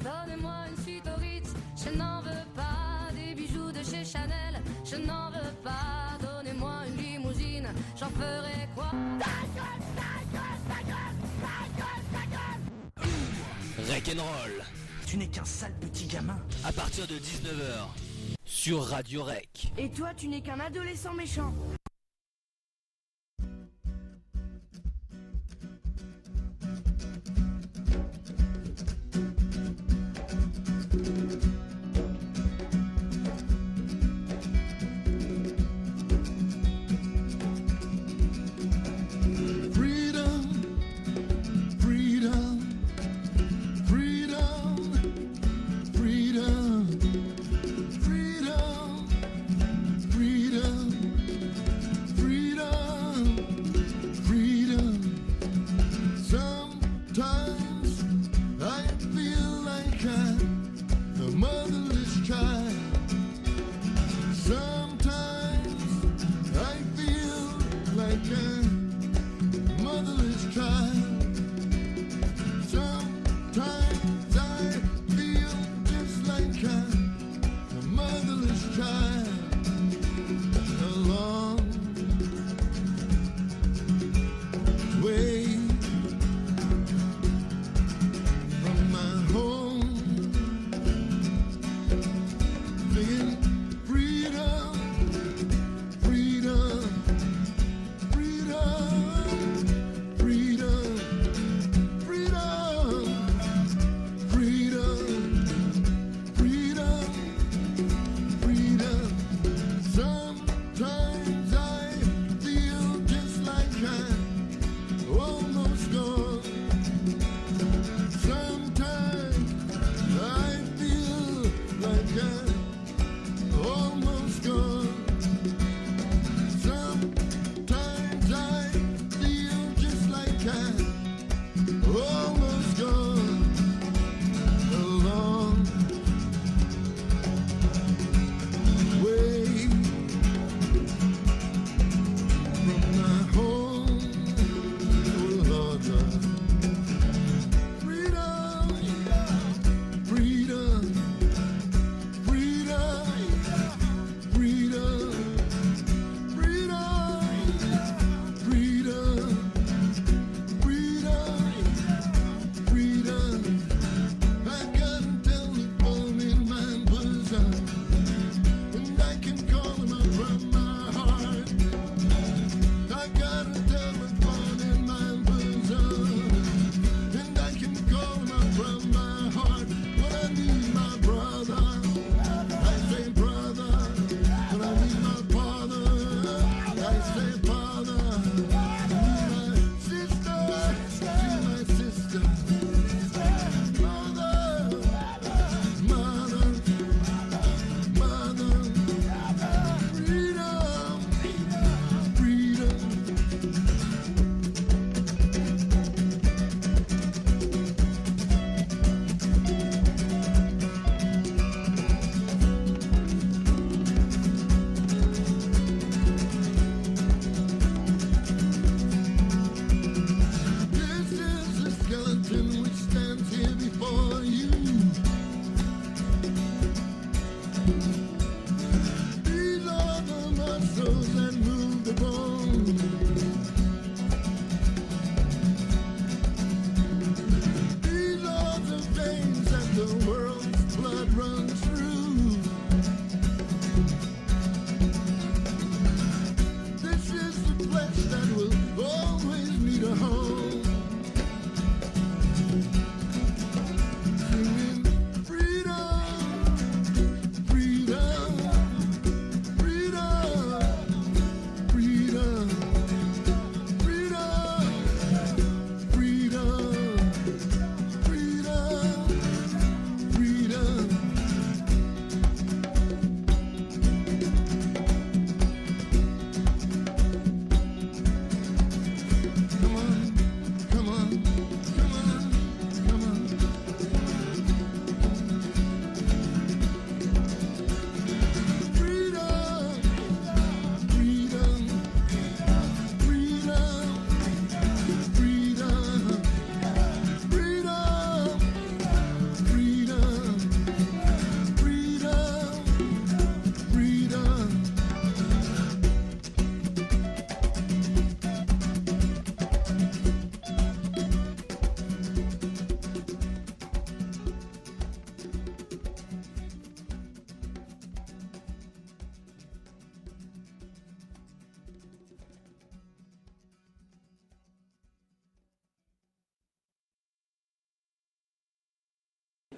Donnez-moi une suite au Ritz, je n'en veux pas. Des bijoux de chez Chanel, je n'en veux pas. Donnez-moi une limousine, j'en ferai quoi? Rock'n'roll. Tu n'es qu'un sale petit gamin. À partir de 19h sur Radio Rec. Et toi, tu n'es qu'un adolescent méchant.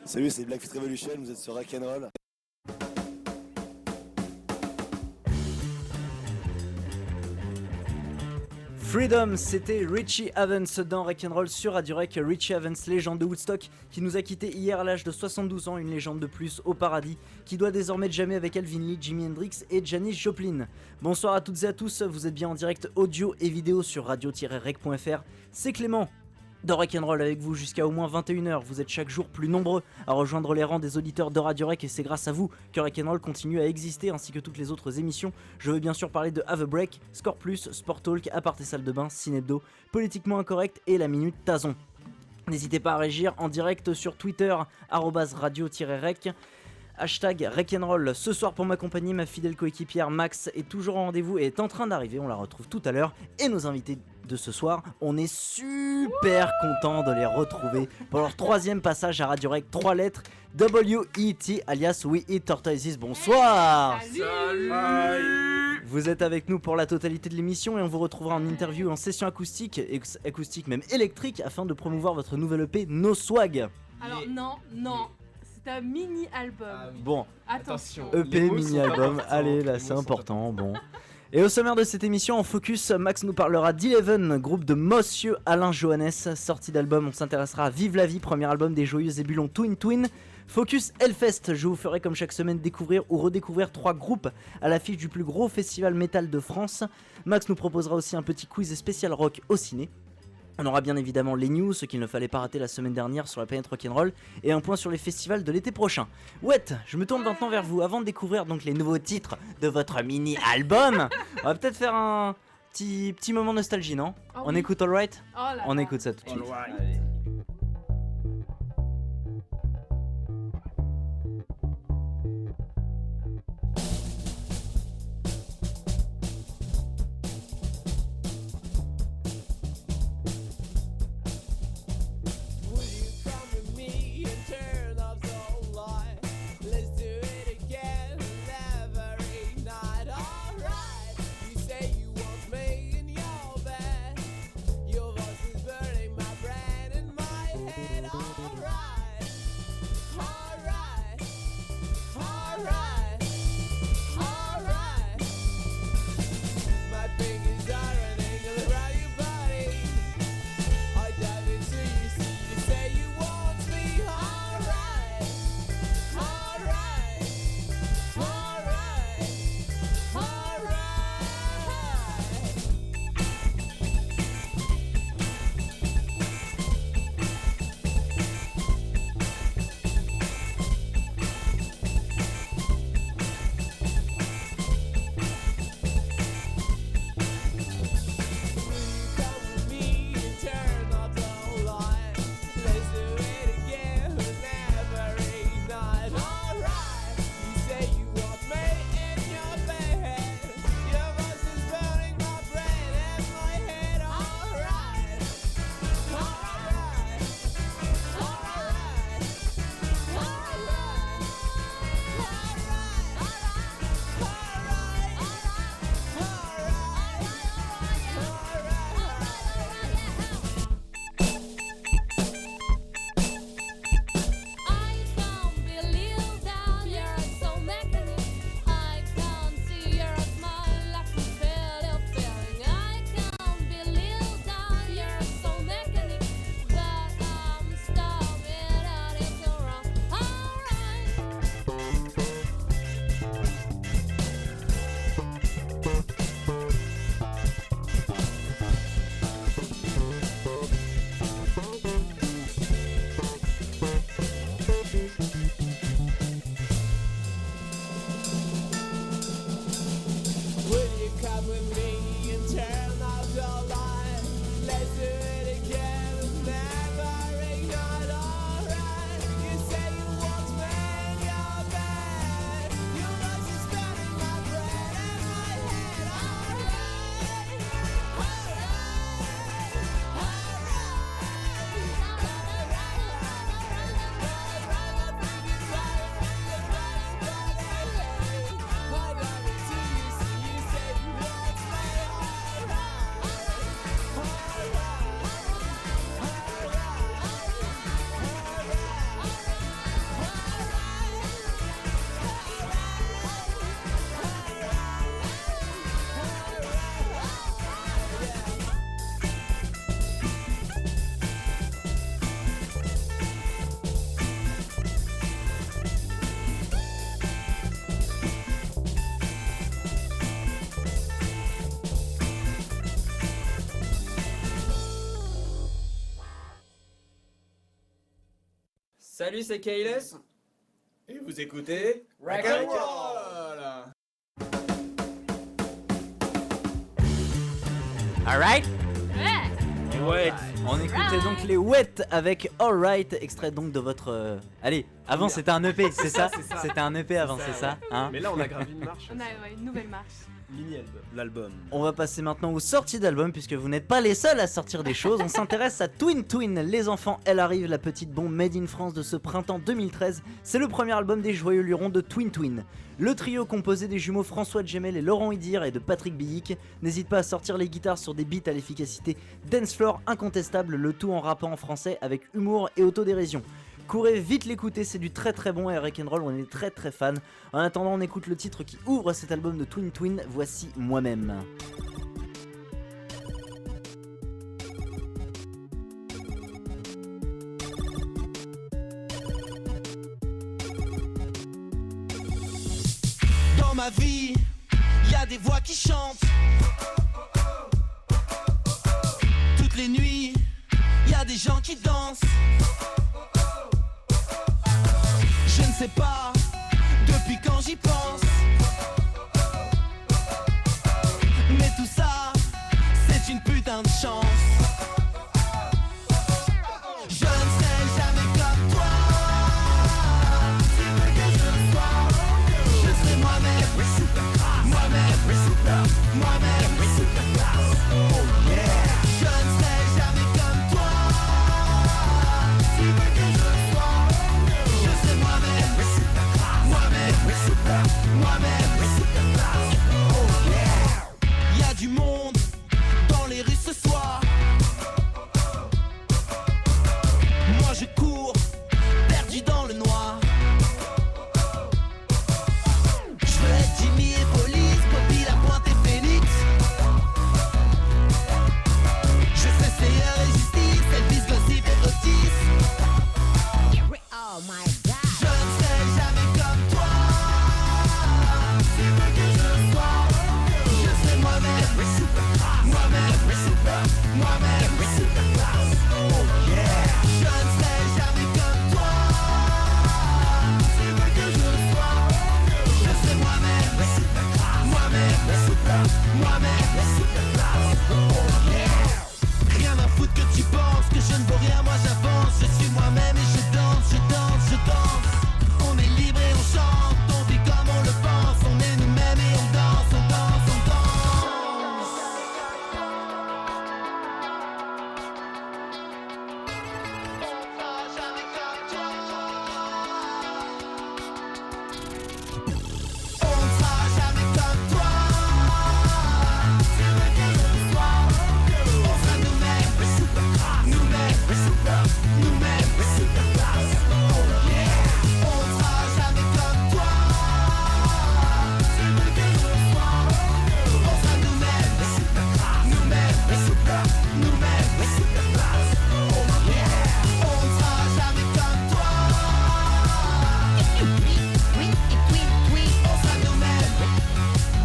Salut, c'est Blackfeet Revolution, vous êtes sur Rock'n'Roll. Freedom, c'était Richie Havens dans Rock'n'Roll sur Radio Rec. Richie Havens, légende de Woodstock, qui nous a quitté hier à l'âge de 72 ans, une légende de plus au paradis, qui doit désormais jamais avec Alvin Lee, Jimi Hendrix et Janis Joplin. Bonsoir à toutes et à tous, vous êtes bien en direct audio et vidéo sur radio-rec.fr. C'est Clément dans Rock'n'Roll avec vous jusqu'à au moins 21h. Vous êtes chaque jour plus nombreux à rejoindre les rangs des auditeurs de Radio Rec et c'est grâce à vous que Rock'n'Roll continue à exister ainsi que toutes les autres émissions. Je veux bien sûr parler de Have a Break, Score Plus, Sport Talk, Aparté Salle de Bain, Cinebdo, Politiquement Incorrect et la Minute Tazon. N'hésitez pas à réagir en direct sur Twitter, @radio-rec. Hashtag Rock'n'Roll. Ce soir pour m'accompagner, ma fidèle coéquipière Max est toujours en rendez-vous et est en train d'arriver, on la retrouve tout à l'heure. Et nos invités de ce soir, on est super content de les retrouver pour leur troisième passage à Radio Rec, 3 lettres, WET alias We Eat Tortoises. Bonsoir. Salut. Vous êtes avec nous pour la totalité de l'émission et on vous retrouvera en interview en session acoustique, même électrique, afin de promouvoir votre nouvelle EP No Swag. Alors non, c'est un mini-album. Ah oui. Bon, Attention. EP mini-album, allez là c'est important, bon. Et au sommaire de cette émission, en focus, Max nous parlera d'Eleven, groupe de Monsieur Alain Johannes. Sortie d'album, on s'intéressera à Vive la vie, premier album des Joyeux Ébulons Twin. Focus Hellfest, je vous ferai comme chaque semaine découvrir ou redécouvrir 3 groupes à l'affiche du plus gros festival métal de France. Max nous proposera aussi un petit quiz spécial rock au ciné. On aura bien évidemment les news, ce qu'il ne fallait pas rater la semaine dernière sur la planète Rock'n'Roll, et un point sur les festivals de l'été prochain. Ouais, je me tourne maintenant vers vous. Avant de découvrir donc les nouveaux titres de votre mini-album, on va peut-être faire un petit moment nostalgie, non? Oh On oui. écoute All Right? Oh là On là. écoute ça tout de suite. Allez. Your voice is burning my brain and Salut, c'est Kayles. Et vous écoutez Rock'n'Roll. Alright. Ouais. On écoutait donc les Wet avec Alright, extrait donc de votre... Allez, avant c'était un EP, c'est ça, C'était un EP avant, c'est ça, hein. Mais là on a gravi une marche. On a une nouvelle marche. Mini-album. L'album. On va passer maintenant aux sorties d'albums puisque vous n'êtes pas les seuls à sortir des choses. On s'intéresse à Twin Twin, les enfants, elle arrive, la petite bombe made in France de ce printemps 2013. C'est le premier album des joyeux lurons de Twin Twin. Le trio composé des jumeaux François Djemel et Laurent Idir et de Patrick Billick n'hésite pas à sortir les guitares sur des beats à l'efficacité dancefloor incontestable, le tout en rappant en français avec humour et autodérision. Courez vite l'écouter, c'est du très très bon et à Rock'n'Roll on est très très fan. En attendant on écoute le titre qui ouvre cet album de Twin Twin, voici Moi-même. Dans ma vie, y a des voix qui chantent. Toutes les nuits, y a des gens qui dansent. Je ne sais pas depuis quand j'y pense. Mais tout ça, c'est une putain de chance. Je ne serai jamais comme toi. Tu veux que je sois. Je serai moi-même. Moi-même. Moi-même. Oh yeah. Je ne serai jamais comme toi. Tu veux que je sois. Je serai moi-même. Moi-même. Moi-même. Oh yeah. Y'a du monde dans les rues ce soir. Moi je cours, perdu dans le noir. Je veux être Jimmy et Police, Bobby, La Pointe et Phoenix. Je sais Seigneur et Justice, Elvis, Gossip et Otis. Oh my god. Je ne serai jamais comme toi. Tu veux que je sois. Je serai moi-même. Moi-même. Moi-même. Oh yeah. Je ne serai jamais comme toi. Tu veux que je sois. Je serai moi-même. Moi-même. Moi-même. Oh yeah. Rien à foutre que tu penses que je ne vaux rien, moi j'avance. Je suis moi-même et je danse, je danse, je danse. On est libre et on chante, on vit comme on le pense. On est nous-mêmes et on danse, on danse, on danse. On ne sera jamais comme toi. Tu veux que je sois. On sera nous-mêmes. Nous-mêmes. Nous-mêmes. Oh yeah. On ne sera jamais comme toi. Tu veux que je sois. On sera nous-mêmes. Nous-mêmes. Nous-mêmes. Oh yeah. On ne sera jamais comme toi. On sera nous-mêmes.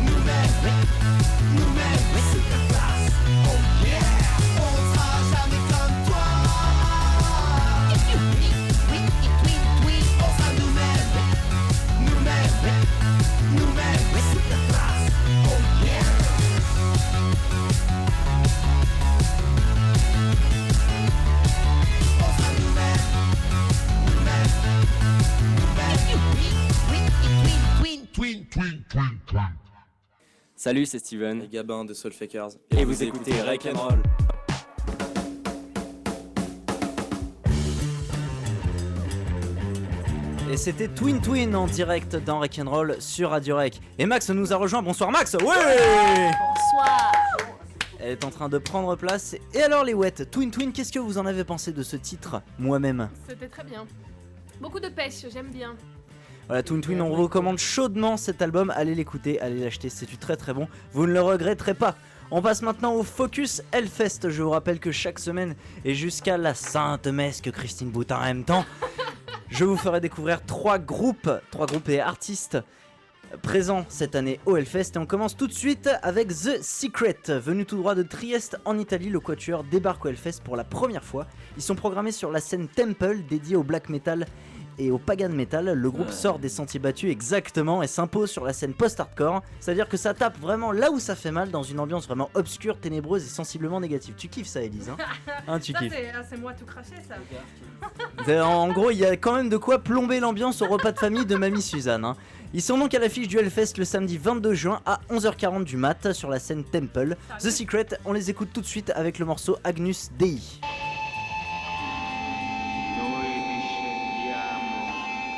Nous-mêmes. Nous-mêmes. Oh yeah. On ne sera jamais comme toi. On sera nous-mêmes. Nous-mêmes. Nous-mêmes. Oh yeah. On sera nous-mêmes. Nous-mêmes. Salut, c'est Steven. Les Gabin de Soulfakers. Et vous écoutez Rock'n'Roll. Et c'était Twin Twin en direct dans Rock'n'Roll sur Radio Rec. Et Max nous a rejoint, bonsoir Max. Ouais. Bonsoir. Elle est en train de prendre place. Et alors les Wet, Twin Twin, qu'est-ce que vous en avez pensé de ce titre, Moi-même? C'était très bien. Beaucoup de pêche, j'aime bien. Voilà, Twin Twin, on vous recommande chaudement cet album, allez l'écouter, allez l'acheter, c'est du très très bon, vous ne le regretterez pas. On passe maintenant au Focus Hellfest, je vous rappelle que chaque semaine et jusqu'à la sainte messe que Christine Boutin aime tant, je vous ferai découvrir trois groupes et artistes présent cette année au Hellfest, et on commence tout de suite avec The Secret. Venu tout droit de Trieste en Italie, le quatuor débarque au Hellfest pour la première fois. Ils sont programmés sur la scène Temple dédiée au black metal et au pagan metal. Le groupe sort des sentiers battus exactement et s'impose sur la scène post-hardcore, c'est-à-dire que ça tape vraiment là où ça fait mal, dans une ambiance vraiment obscure, ténébreuse et sensiblement négative. Tu kiffes ça, Elise, hein, tu Ça, kiffes. c'est moi tout craché, ça. En gros, il y a quand même de quoi plomber l'ambiance au repas de famille de Mamie Suzanne, hein. Ils sont donc à l'affiche du Hellfest le samedi 22 juin à 11h40 du mat sur la scène Temple. The Secret, on les écoute tout de suite avec le morceau Agnus Dei. Noi discendiamo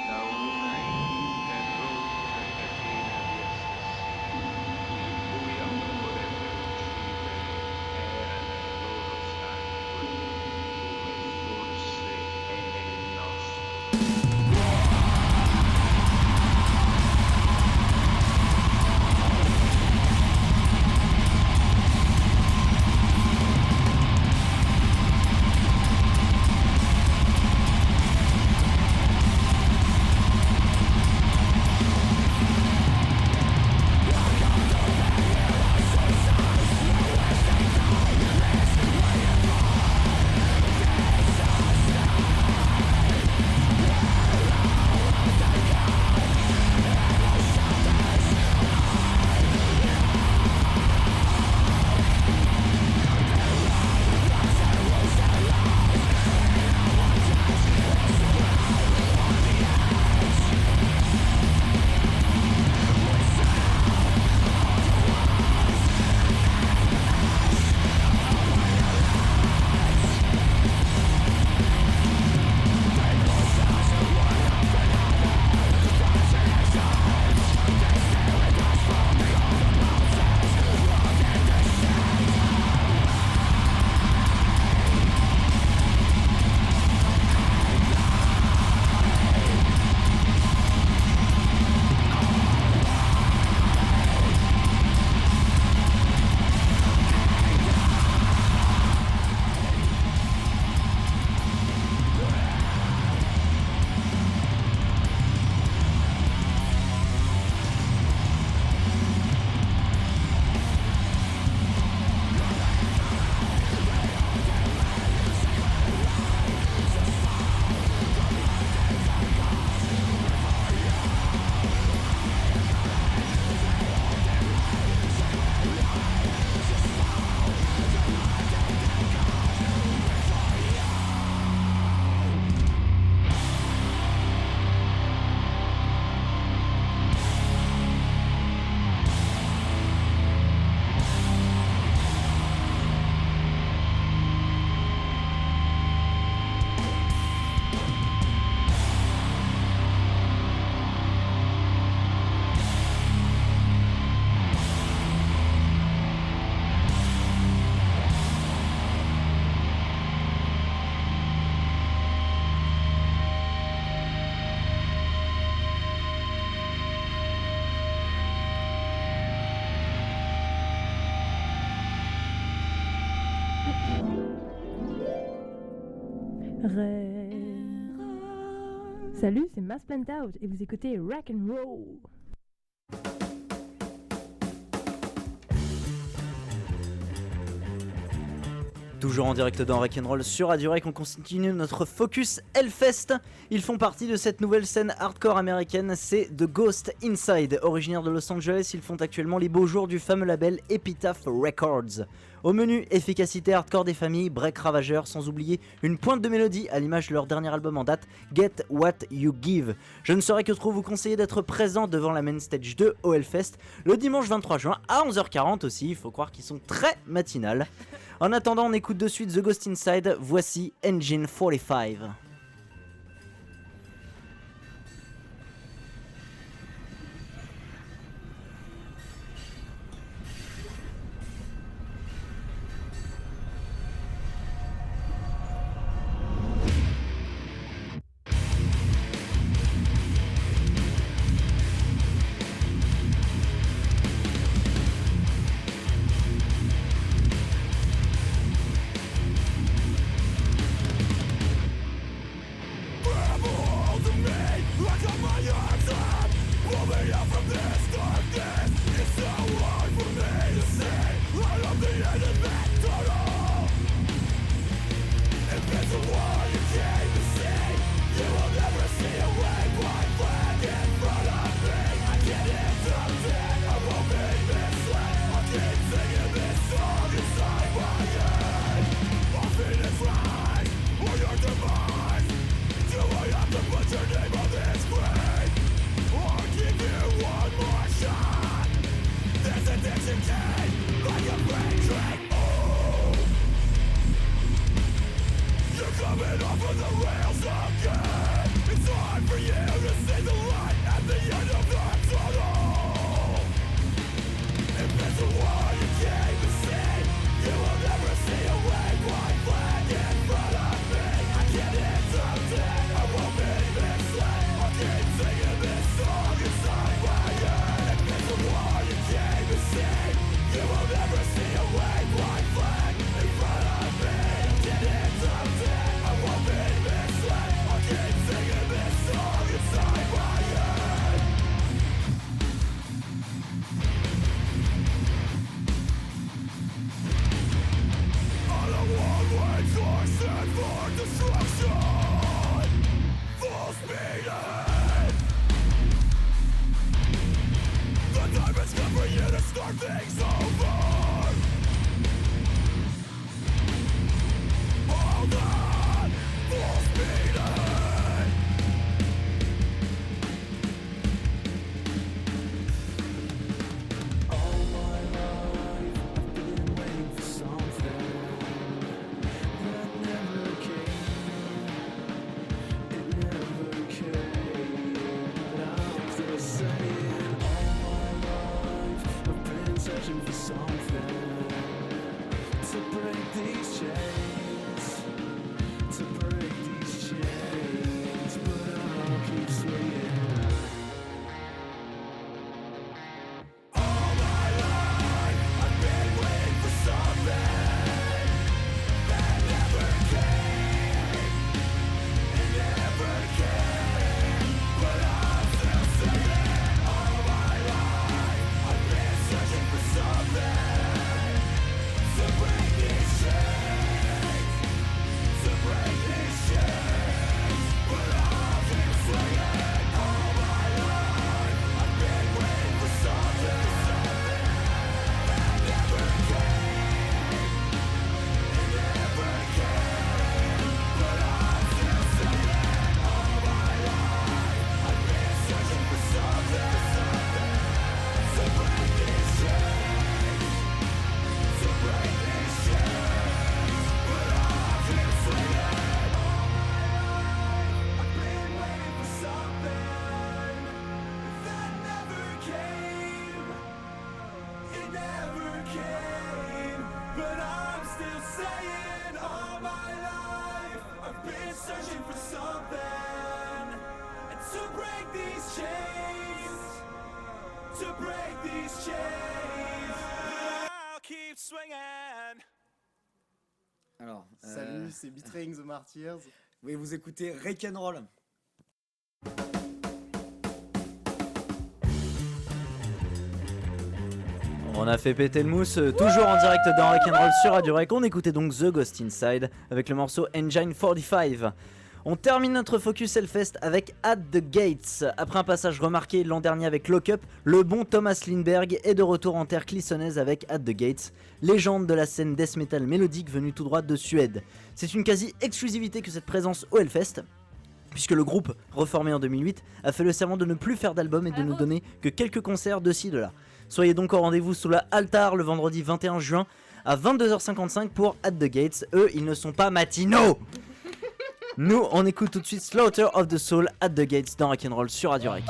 da una interrotta catena di assassini, il cui amore per uccidere era nel loro sangue, come forse è nel nostro. Salut, c'est Mass Plant Out et vous écoutez Rock and Roll. Toujours en direct dans Rock'n'Roll sur Radio Rec, on continue notre focus Hellfest. Ils font partie de cette nouvelle scène hardcore américaine, c'est The Ghost Inside. Originaires de Los Angeles, ils font actuellement les beaux jours du fameux label Epitaph Records. Au menu, efficacité hardcore des familles, break ravageur, sans oublier une pointe de mélodie à l'image de leur dernier album en date, Get What You Give. Je ne saurais que trop vous conseiller d'être présent devant la Main Stage 2 au Hellfest le dimanche 23 juin à 11h40 aussi, il faut croire qu'ils sont très matinales. En attendant, on écoute de suite The Ghost Inside, voici Engine 45. Alors, salut, c'est Betraying the Martyrs. Oui, vous écoutez Rock'n'Roll. On a fait péter le mousse, toujours en direct dans Rock'n'Roll sur Radio Rec. On écoutait donc The Ghost Inside avec le morceau Engine 45. On termine notre focus Hellfest avec At the Gates. Après un passage remarqué l'an dernier avec Lock Up, le bon Thomas Lindberg est de retour en terre clissonnaise avec At the Gates, légende de la scène death metal mélodique venue tout droit de Suède. C'est une quasi-exclusivité que cette présence au Hellfest, puisque le groupe, reformé en 2008, a fait le serment de ne plus faire d'album et de nous donner que quelques concerts de ci de là. Soyez donc au rendez-vous sous la Altar le vendredi 21 juin à 22h55 pour At the Gates. Eux, ils ne sont pas matinaux. Nous, on écoute tout de suite Slaughter of the Soul, At the Gates dans Rock'n'Roll sur Radio Rec.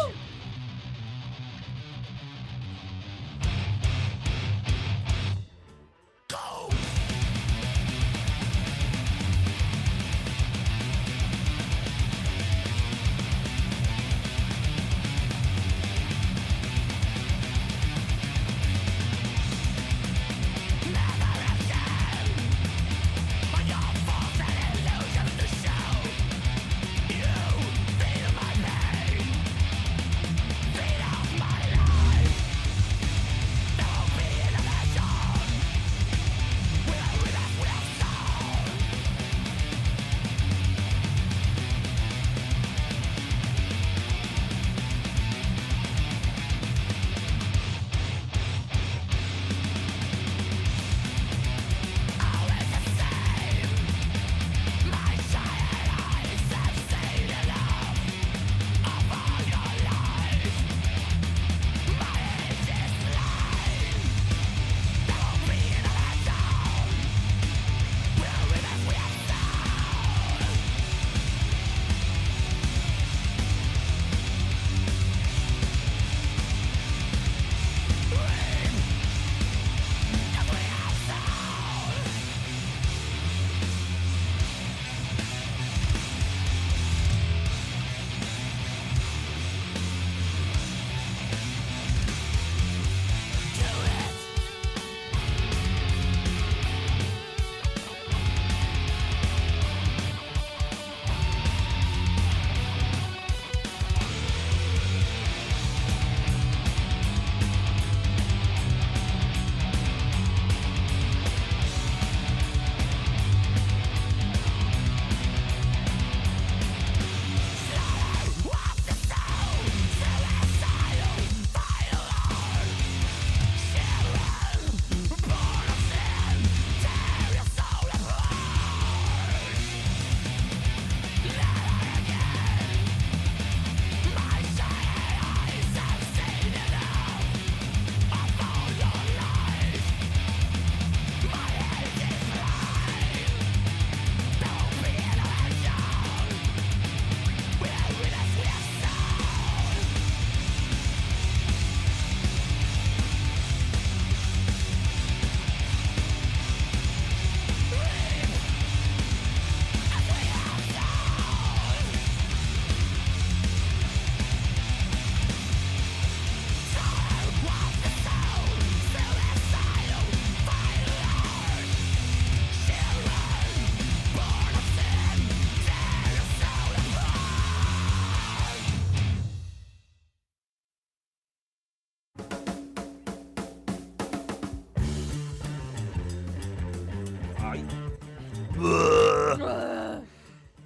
Paris.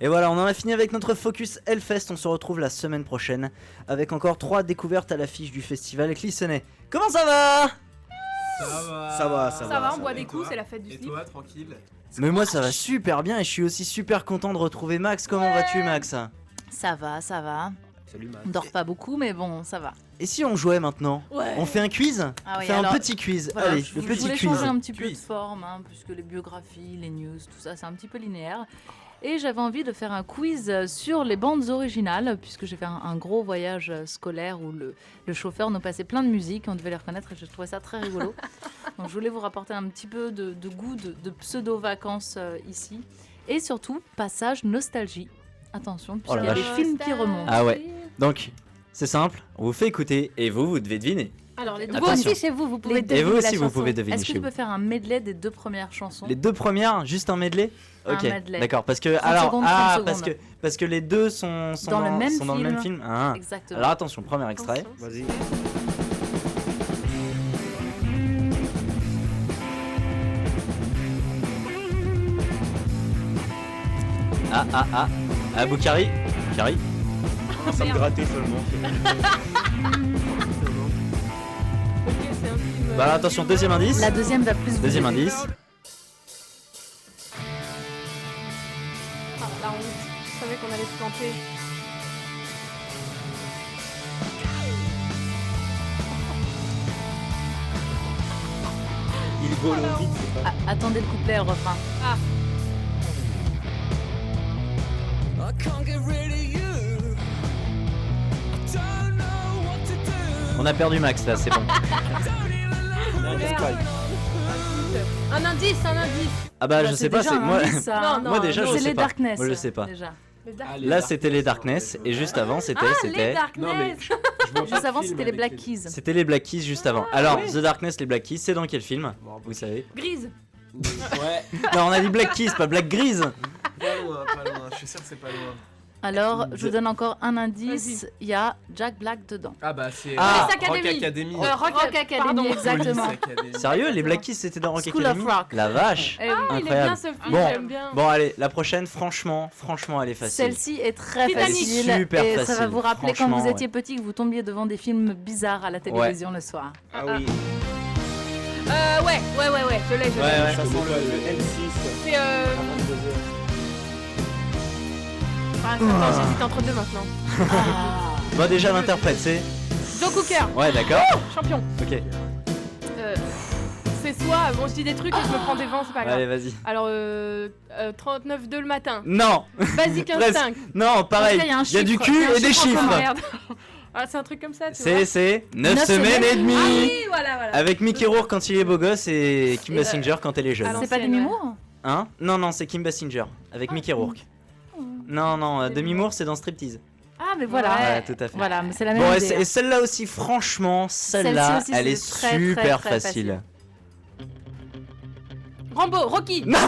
Et voilà, on en a fini avec notre focus Hellfest. On se retrouve la semaine prochaine avec encore 3 découvertes à l'affiche du festival Clissonet. Comment ça va? Ça Ça va, on boit des coups, c'est la fête du Et slip. toi, tranquille? Mais moi ça va super bien et je suis aussi super content de retrouver Max. Comment vas-tu Max? Ça va, ça va. Salut Max. On dort pas beaucoup, mais bon, ça va. Et si on jouait maintenant? Ouais. On fait un quiz? Ah On oui, fait alors, un petit quiz. Voilà, Allez, je le petit voulais quiz. changer un petit peu de Quiz. forme, hein, puisque les biographies, les news, tout ça, c'est un petit peu linéaire. Et j'avais envie de faire un quiz sur les bandes originales, puisque j'ai fait un gros voyage scolaire où le chauffeur nous passait plein de musique, on devait les reconnaître et je trouvais ça très rigolo. Donc je voulais vous rapporter un petit peu de goût de pseudo-vacances ici. Et surtout, passage nostalgie. Attention, Oh la puisqu'il y a des vache. films qui remontent. Ah ouais. Donc, c'est simple, on vous fait écouter et vous devez deviner. Alors, les deux. Attention. Vous aussi, chez vous, vous pouvez Et deviner vous la aussi, vous chanson. pouvez deviner Est-ce que chez tu vous. peux faire un medley des 2 premières chansons? Les 2 premières, juste un medley? Un Ok, medley. d'accord, parce que 30 alors secondes, 30 ah secondes. parce que les deux sont Dans le même dans le même film. film. Ah. Exactement. Alors attention, premier extrait. Vas-y. Ah Boukari. Boukari. Ça me grattait seulement. Ok, c'est un film. Bah alors, attention, deuxième indice. La deuxième va plus vous Deuxième aider. indice. Ah, la honte. Je savais qu'on allait se planter. Il est vite, c'est pas. Ah, attendez le couplet et le refrain. On a perdu Max là, c'est bon. Un indice, un indice. Ah bah je C'est sais pas, déjà c'est un moi. indice, ça. Non, non, Moi déjà non, je c'est sais les pas. Darkness. Moi je sais pas. Déjà. Les Dark- Ah, les Là Darkness, c'était les ouais, Darkness et juste avant c'était Ah, les Darkness. Non, mais je vois pas Juste de avant, film c'était les avec Black Keys. c'était les Black Keys juste avant. Alors The Darkness, les Black Keys, c'est dans quel film? Bon, Vous savez? Grise. Ouais, Non, on a dit Black Keys, pas Black Grise. pas loin, pas loin. Je suis sûr que c'est pas loin. Alors, je vous donne encore un indice. Il y a Jack Black dedans. Ah bah c'est Ah, Rock Academy. Academy. Rock Academy, Pardon. exactement. Police Academy. Sérieux, les Black Keys c'était dans Rock School of Academy? Rock. La vache. Eh oui. Il est Incroyable. bien ce film, Bon. j'aime bien. Bon allez, la prochaine, franchement, elle est facile. Celle-ci est très Titanic. facile. Super et ça facile, va vous rappeler quand franchement, vous étiez petit que vous tombiez devant des films bizarres à la télévision le soir. Ah oui. Ouais, je l'ai, je l'ai. Ouais, Ça sent le L6. C'est attends, j'hésite entre deux maintenant. Ah. Bon déjà l'interprète c'est... Joe Cooker, Ouais d'accord. champion. Ok, C'est soit, bon je dis des trucs et je me prends des vents, c'est pas grave. allez vas-y. Alors 39,2 le matin. Non. Basic Presque. Instinct. Non, pareil, En tout cas, il y a du cul et des Oh, chiffres. merde. Ah, c'est un truc comme ça, tu vois. C'est 9 9 semaines et demie. Ah oui, voilà. Avec Mickey Rourke quand il est beau gosse et Kim Et, Basinger quand elle est jeune. alors, C'est pas l'ancienne, Demi ouais. Moore? Hein? Non, c'est Kim Basinger avec Mickey Rourke. Non, Demi Moore c'est dans Striptease. Ah, mais voilà. Ouais, tout à fait. Voilà, mais c'est la même Bon, idée. et celle-là aussi, franchement, Celle-ci celle-là, aussi, elle est c'est très, très, super très facile. Rambo, Rocky. Non.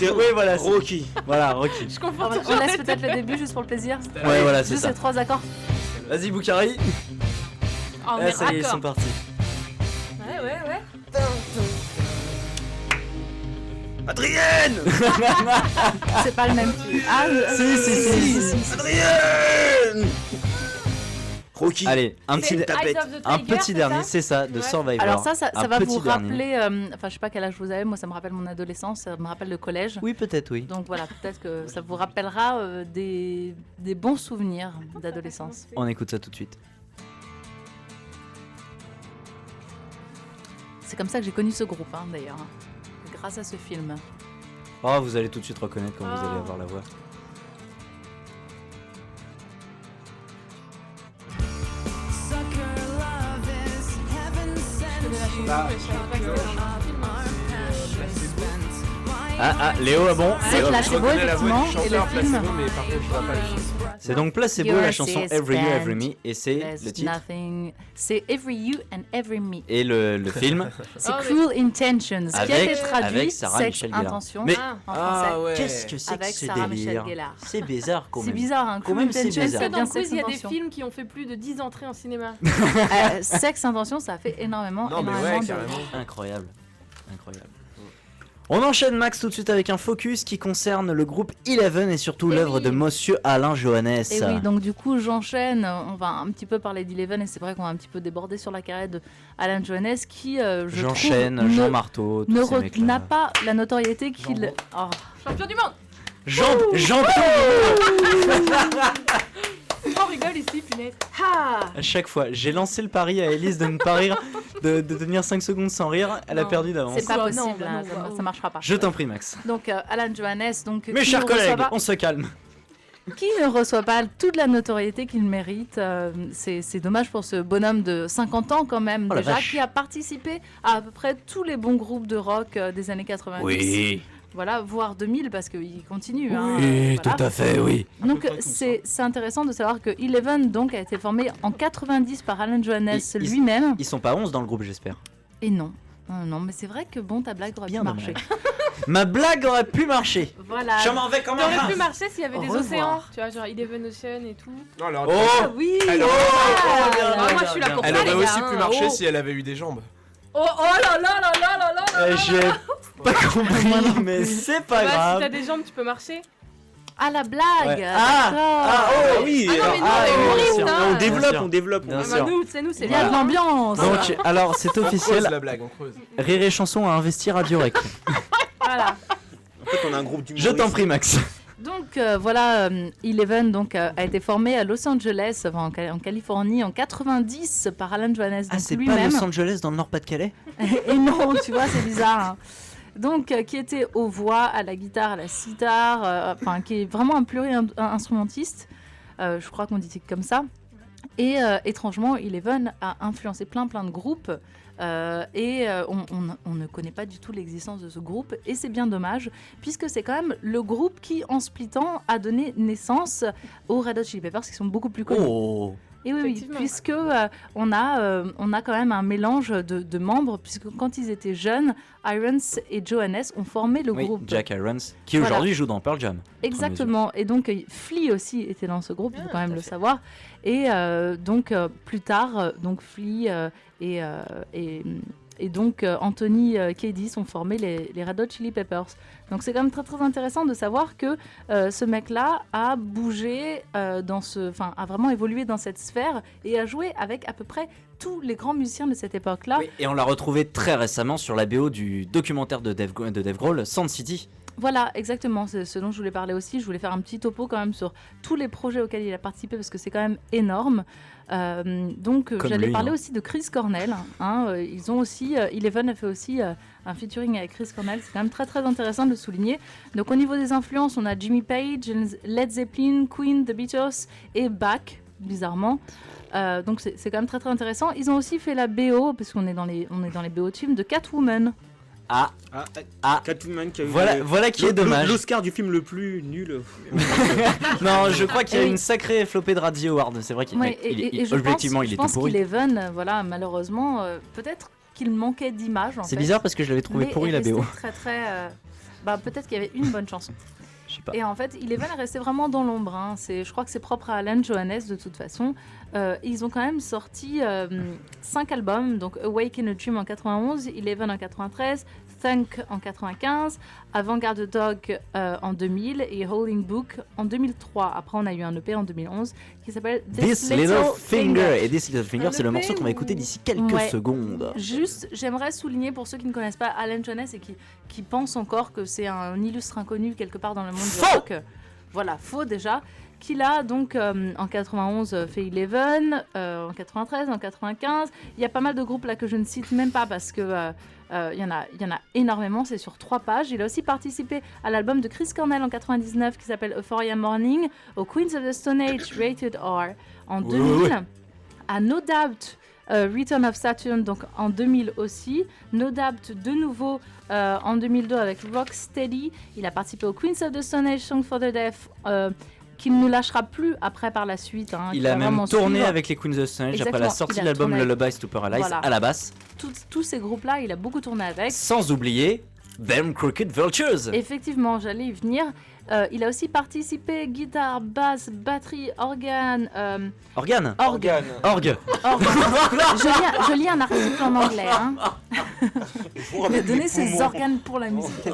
Oui, voilà. Rocky. Voilà, Rocky. Je confonds On toujours. laisse peut-être le début juste pour le plaisir. Ouais, voilà, c'est Juste ça. ces 3 accords. Vas-y, Boukari. Oh, Ah, mais ça y est, ils sont raccord. partis. Ouais. Adrienne. C'est pas le même. Ah, Si. Adrienne. Rocky. Allez, un C'est petit, Eyes of the un Tiger, petit c'est dernier, ça c'est ça, de Ouais. Survivor. Alors ça Un va petit vous dernier. rappeler, enfin je sais pas quel âge vous avez, moi ça me rappelle mon adolescence, ça me rappelle le collège. Oui, peut-être, oui. Donc voilà, peut-être que ça vous rappellera des bons souvenirs d'adolescence. On écoute ça tout de suite. C'est comme ça que j'ai connu ce groupe d'ailleurs, grâce à ce film. Oh, vous allez tout de suite reconnaître quand vous Oh. allez avoir la voix. Je connais la chanson, Bah, mais je savais pas que c'était dans un film. Ah, Léo, ah bon C'est Léo, Placebo, Je reconnais la voix effectivement, du et le chanteur film. Placebo, mais par contre je vois pas le film. C'est donc Placebo, You're la chanson a Every You, Every suspect. Me, et c'est There's le titre. nothing. C'est Every You and Every Me. Et le film. C'est Oh, mais- Cruel Intentions, qui a Avec- été traduit avec Sarah Sex Michelle Gellar. Intentions Mais- en français. ouais. Qu'est-ce que c'est que Avec ce Sarah Michelle délire? Gellar. C'est bizarre quand même. C'est bizarre, hein. Quand Cruel même, c'est Intentions, bizarre. c'est Dans bien le quiz, Sex il y a des Intentions. films qui ont fait plus de 10 entrées en cinéma. Sex Intentions, ça a fait énormément, Non mais énormément ouais, de... carrément. Incroyable. Incroyable. On enchaîne Max tout de suite avec un focus qui concerne le groupe Eleven et surtout l'œuvre de Monsieur Alain Johannes. Et oui, donc du coup j'enchaîne, on va un petit peu parler d'Eleven et c'est vrai qu'on va un petit peu déborder sur la carrière de Alain Johannes qui, J'enchaîne, trouve, Jean Marteau, tous ces mecs-là. n'a pas la notoriété qu'il... Oh. Champion du monde. Jean On rigole ici, punaise. Ha. À chaque fois, j'ai lancé le pari à Elise de ne pas rire, de tenir 5 secondes sans rire, elle a perdu d'avance. C'est pas Non, possible, non, ça marchera pas. Je t'en prie Max. Donc Alain Johannes, donc Mes qui chers ne reçoit collègues, pas- on se calme. qui ne reçoit pas toute la notoriété qu'il mérite. C'est dommage pour ce bonhomme de 50 ans quand même, Oh la déjà, vache. qui a participé à peu près tous les bons groupes de rock des années 90. Oui. Voilà, voire 2000 parce qu'il continue. Oui, hein, tout voilà. à fait, oui. Donc c'est intéressant de savoir que Eleven donc, a été formé en 90 par Alain Johannes lui-même. Ils sont pas 11 dans le groupe, j'espère. Et non. Non, mais c'est vrai que bon, ta blague aurait pu Bien marcher. Ma blague aurait pu marcher. Voilà. Je m'en vais quand même. T'aurais pu marcher s'il y avait Au des revoir. océans. Tu vois, genre Eleven Ocean et tout. Non, alors, Oh Oui. Elle aurait, Moi, je suis là pour elle ça, aurait les aussi gars, pu hein. marcher Oh. si elle avait eu des jambes. Oh là là là là là là là. J'ai pas compris, mais c'est pas Bah, si grave. t'as des jambes, tu peux marcher. Ah, la blague. Ouais. D'accord. oui. Ah non, mais nous, Ah, on est oui, humoristes, bien sûr. hein. On développe, sûr. on développe. Bien Ah sûr. bah, nous, c'est Il y a de bien. l'ambiance. Donc, alors c'est On creuse officiel. la blague, on creuse. Rire et chanson a investi Radio Rec. Voilà. En fait, on a un groupe Je t'en prie, Max. Donc voilà, Eleven donc, a été formé à Los Angeles, enfin, en Californie, en 90 par Alain Johannes Ah, donc c'est pas lui-même. Los Angeles dans le Nord-Pas-de-Calais? Et non, tu vois, c'est bizarre. Hein. Donc, qui était aux voix, à la guitare, à la sitar, enfin, qui est vraiment un pluri-instrumentiste. Je crois qu'on dit comme ça. Et étrangement, Eleven a influencé plein de groupes. On ne connaît pas du tout l'existence de ce groupe. Et c'est bien dommage, puisque c'est quand même le groupe qui, en splittant, a donné naissance aux Red Hot Chili Peppers, qui sont beaucoup plus connus. Oh. Et oui, Effectivement. puisque on a quand même un mélange de membres, puisque quand ils étaient jeunes, Irons et Johannes ont formé le Oui, groupe. Jack Irons, qui Voilà. aujourd'hui joue dans Pearl Jam. Exactement. Et donc, Flea aussi était dans ce groupe, il faut quand même le savoir. Et donc, plus tard, donc Flea et donc Anthony Kiedis ont formé les Red Hot Chili Peppers. Donc c'est quand même très intéressant de savoir que ce mec-là a bougé a vraiment évolué dans cette sphère et a joué avec à peu près tous les grands musiciens de cette époque-là. Oui, et on l'a retrouvé très récemment sur la BO du documentaire de Dave Grohl, Sound City. Voilà, exactement, c'est ce dont je voulais parler aussi. Je voulais faire un petit topo quand même sur tous les projets auxquels il a participé parce que c'est quand même énorme. Donc Comme j'allais lui, parler hein. aussi de Chris Cornell. Ils ont aussi, Eleven a fait aussi un featuring avec Chris Cornell. C'est quand même très intéressant de le souligner. Donc au niveau des influences, on a Jimmy Page, Led Zeppelin, Queen, The Beatles et Bach, bizarrement. Donc c'est quand même très intéressant. Ils ont aussi fait la BO, parce qu'on est dans les BO de films, de Catwoman. Catwoman qui a eu Voilà qui est dommage. L'Oscar du film le plus nul. Non, je crois qu'il y a Et- une sacrée flopée de Radio Award. C'est vrai qu'il Ouais, je objectivement, pense, il je était pense pourri. qu'Eleven, voilà, malheureusement, peut-être qu'il manquait d'image. C'est bizarre parce que je l'avais trouvé mais pourri est la BO. resté peut-être qu'il y avait une bonne chanson. Je sais pas. Et en fait, Eleven est resté vraiment dans l'ombre. Hein. Je crois que c'est propre à Alan Johannes de toute façon. Ils ont quand même sorti 5 albums, donc Awake in a Dream en 91, Eleven en 93, Thunk en 95, Avant-Garde Dog en 2000 et Holding Book en 2003. Après, on a eu un EP en 2011 qui s'appelle This Little Finger. Et This Little Finger, Un c'est le EP morceau qu'on va écouter d'ici quelques Ouais. secondes. Juste, j'aimerais souligner pour ceux qui ne connaissent pas Alan Johannes et qui pensent encore que c'est un illustre inconnu quelque part dans le monde du rock. Voilà, faux déjà. Qu'il a donc en 91 fait Eleven, en 93, en 95. Il y a pas mal de groupes là que je ne cite même pas parce que il y en a énormément, c'est sur 3 pages. Il a aussi participé à l'album de Chris Cornell en 99 qui s'appelle Euphoria Morning, au Queens of the Stone Age Rated R en 2000, à No Doubt Return of Saturn donc en 2000 aussi, No Doubt de nouveau en 2002 avec Rocksteady. Il a participé au Queens of the Stone Age Song for the Deaf qu'il ne lâchera plus après par la suite. Hein, Il qui a va même vraiment tourné suivre. avec les Queens of Stone Age après Exactement, la sortie il a de l'album tourné avec- Lullabies to Paralyze Voilà. à la basse. Tous ces groupes-là, il a beaucoup tourné avec. Sans oublier Them Crooked Vultures. Effectivement, j'allais y venir. Il a aussi participé guitare, basse, batterie, organe. Organe. Organe. Orgue. Je lis un article en anglais. Hein. Pour Il a avec donné les ses poumons. organes pour la musique.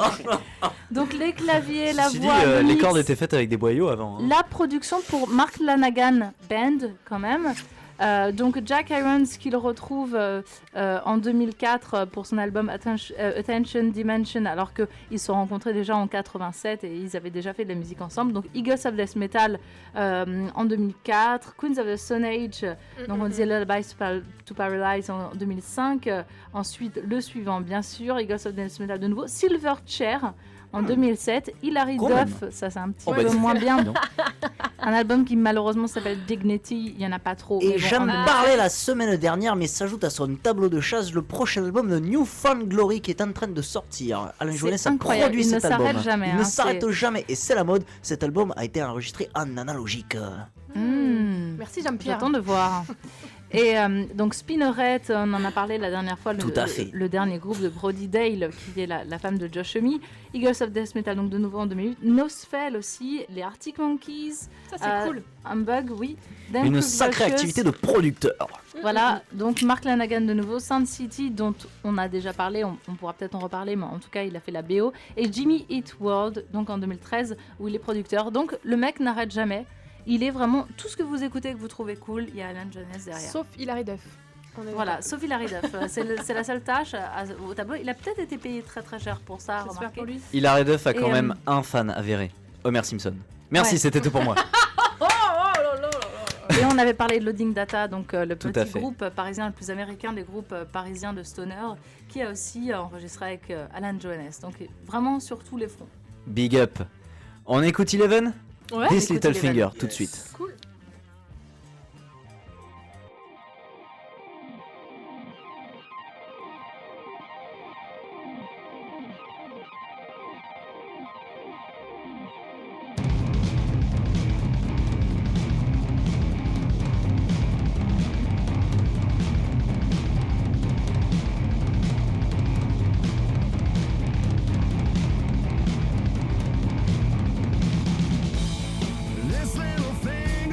Donc les claviers, la Ceci dit, voix, le les mix, cordes étaient faites avec des boyaux avant. hein. la production pour Mark Lanagan Band quand même. Donc Jack Irons qu'il retrouve en 2004 pour son album Attention Dimension, alors qu'ils se sont rencontrés déjà en 87 et ils avaient déjà fait de la musique ensemble. Donc Eagles of Death Metal en 2004, Queens of the Stone Age, donc on disait Lullaby to Paralyze en 2005. Ensuite le suivant bien sûr, Eagles of Death Metal de nouveau, Silverchair en 2007, Hilary Quand Duff, même. ça c'est un petit Oh, peu bah, moins bien. non. Un album qui malheureusement s'appelle Dignity, il n'y en a pas trop. mais Et bon, j'en en 2007. parlais la semaine dernière, mais s'ajoute à son tableau de chasse le prochain album de New Found Glory qui est en train de sortir. Alain C'est Joannes a incroyable, produit il ne cet album. s'arrête jamais, Il hein, ne s'arrête c'est- jamais et c'est la mode. Cet album a été enregistré en analogique. Merci Jean-Pierre. J'attends de voir. Et donc Spinnerette, on en a parlé la dernière fois, Tout à fait. le dernier groupe de Brody Dale, qui est la femme de Josh Homme. Eagles of Death Metal, donc de nouveau en 2008. Nosfell aussi, les Arctic Monkeys. Ça c'est cool. Humbug, oui. Them Une Crooked sacrée Vultures. activité de producteur. Voilà, donc Mark Lanagan de nouveau, Sound City, dont on a déjà parlé, on pourra peut-être en reparler, mais en tout cas, il a fait la BO. Et Jimmy Eat World, donc en 2013, où il est producteur. Donc le mec n'arrête jamais. Il est vraiment tout ce que vous écoutez, que vous trouvez cool, il y a Alan Jones derrière. Sauf Hilary Duff. On est Voilà, d'accord. sauf Hilary Duff. C'est la seule tâche au tableau. Il a peut-être été payé très très cher pour ça, J'espère remarquez. pour lui. Hilary Duff a quand Et, même un fan avéré, Homer Simpson. Merci, Ouais. c'était tout pour moi. Et on avait parlé de Loading Data, donc le Tout à petit fait. groupe parisien, le plus américain des groupes parisiens de stoner, qui a aussi enregistré avec Alan Jones. Donc vraiment sur tous les fronts. Big up. On écoute Eleven Ouais. This écoute Little Eleven. Finger, tout de suite. Cool. This little finger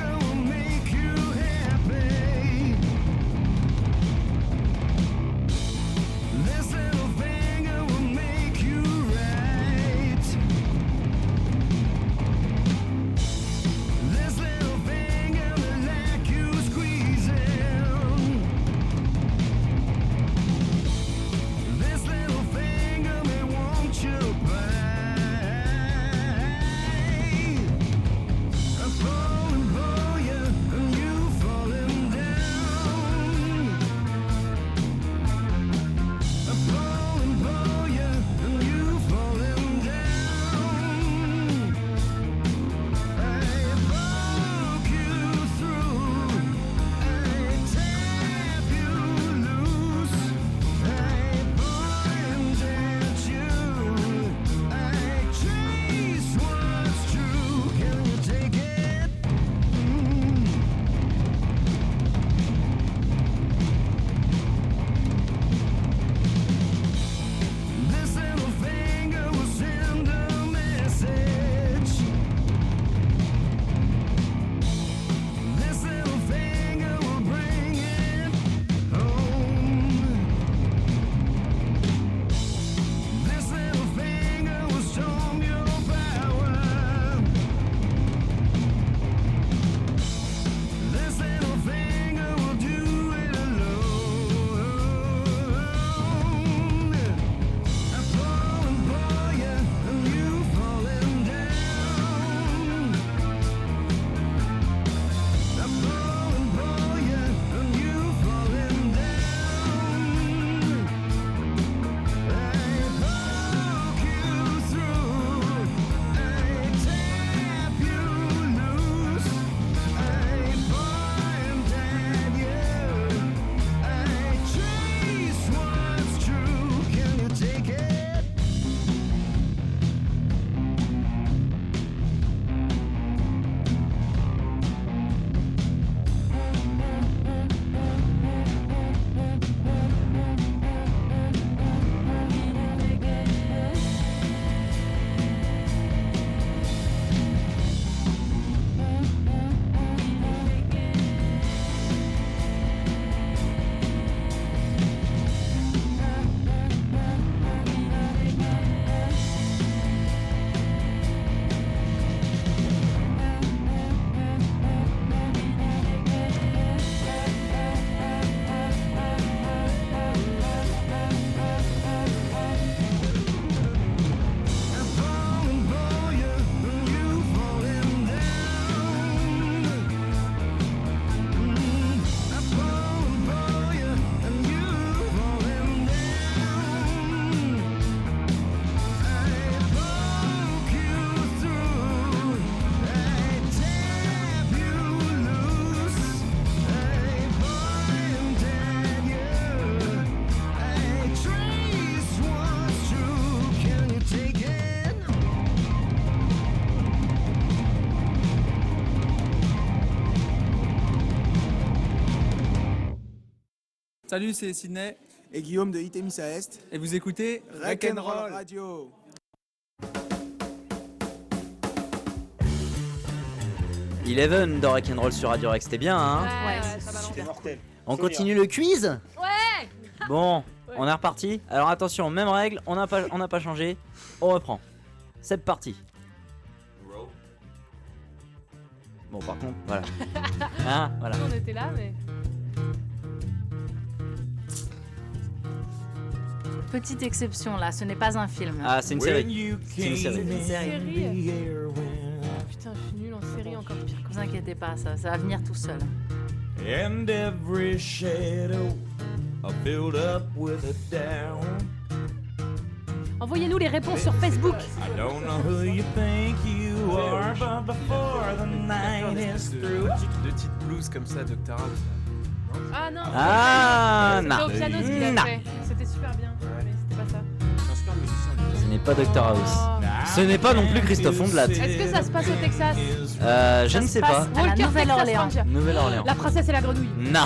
Salut, c'est Sydney. Et Guillaume de Itemisa Est. Et vous écoutez Rock'n'Roll Radio. Eleven de Rock'n'Roll sur Radio Rex, c'était bien, hein? Ouais, ça balance. C'est mortel. On continue le quiz? Ouais. Bon, Ouais. on est reparti. Alors attention, même règle, on n'a pas changé. On reprend. C'est parti. Bon, par contre, voilà. Hein, voilà. On était là, mais. Petite exception là, ce n'est pas un film. Ah, c'est une série. C'est une série. Une série. Putain, je suis nulle en série, encore pire. Ne vous inquiétez pas, ça va venir tout seul. And every shadow filled up with a down. Envoyez-nous les réponses sur Facebook. I don't know who you think you are, but before the night is through. De titres blues comme ça, Dr. House. Ah non. Ah, C'était non. Oxianos qui l'a Non. fait. C'était super bien. Mais c'était pas ça. Ce n'est pas Dr House. Ce n'est pas non plus Christophe Ondelat. Est-ce que ça se passe au Texas? Je ne sais pas. À la Walker, Nouvelle-Orléans. Texas Ranger. Nouvelle-Orléans. La princesse et la grenouille. Non.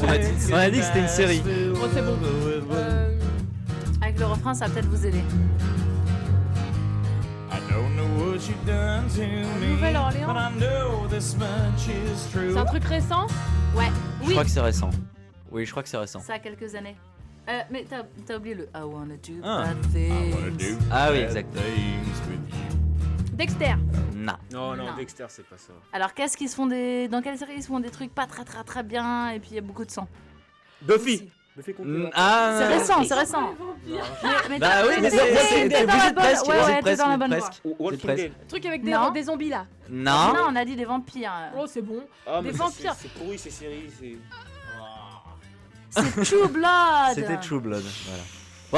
on a dit que c'était une série. Oh, c'est bon. Avec le refrain, ça va peut-être vous aider. I don't know what you done to me, Nouvelle-Orléans. but I know this much is true. C'est un truc récent? Ouais, Je crois que c'est récent. Oui, je crois que c'est récent. ça a quelques années. Mais t'as oublié le I wanna do Ah. bad I wanna things. do Ah oui, bad exact. things with you. Dexter. Non. Non, Non. Dexter, c'est pas ça. Alors qu'est-ce qu'ils se font dans quelle série ils se font des trucs pas très bien et puis il y a beaucoup de sang. Buffy. Buffy contre les vampires. Ah, C'est récent, c'est récent. Mais Bah oui, mais t'es c'est dans la bonne- presque. ouais, vous ouais, êtes t'es dans la presque, bonne vous êtes voie. presque. Walking C'est presque. Dead. Truc avec Non. des zombies là. Non. Non, on a dit des vampires. Oh, c'est bon. Ah, Des mais ça, vampires. C'est pourri ces séries. C'est. C'est True Blood. C'était True Blood. Voilà.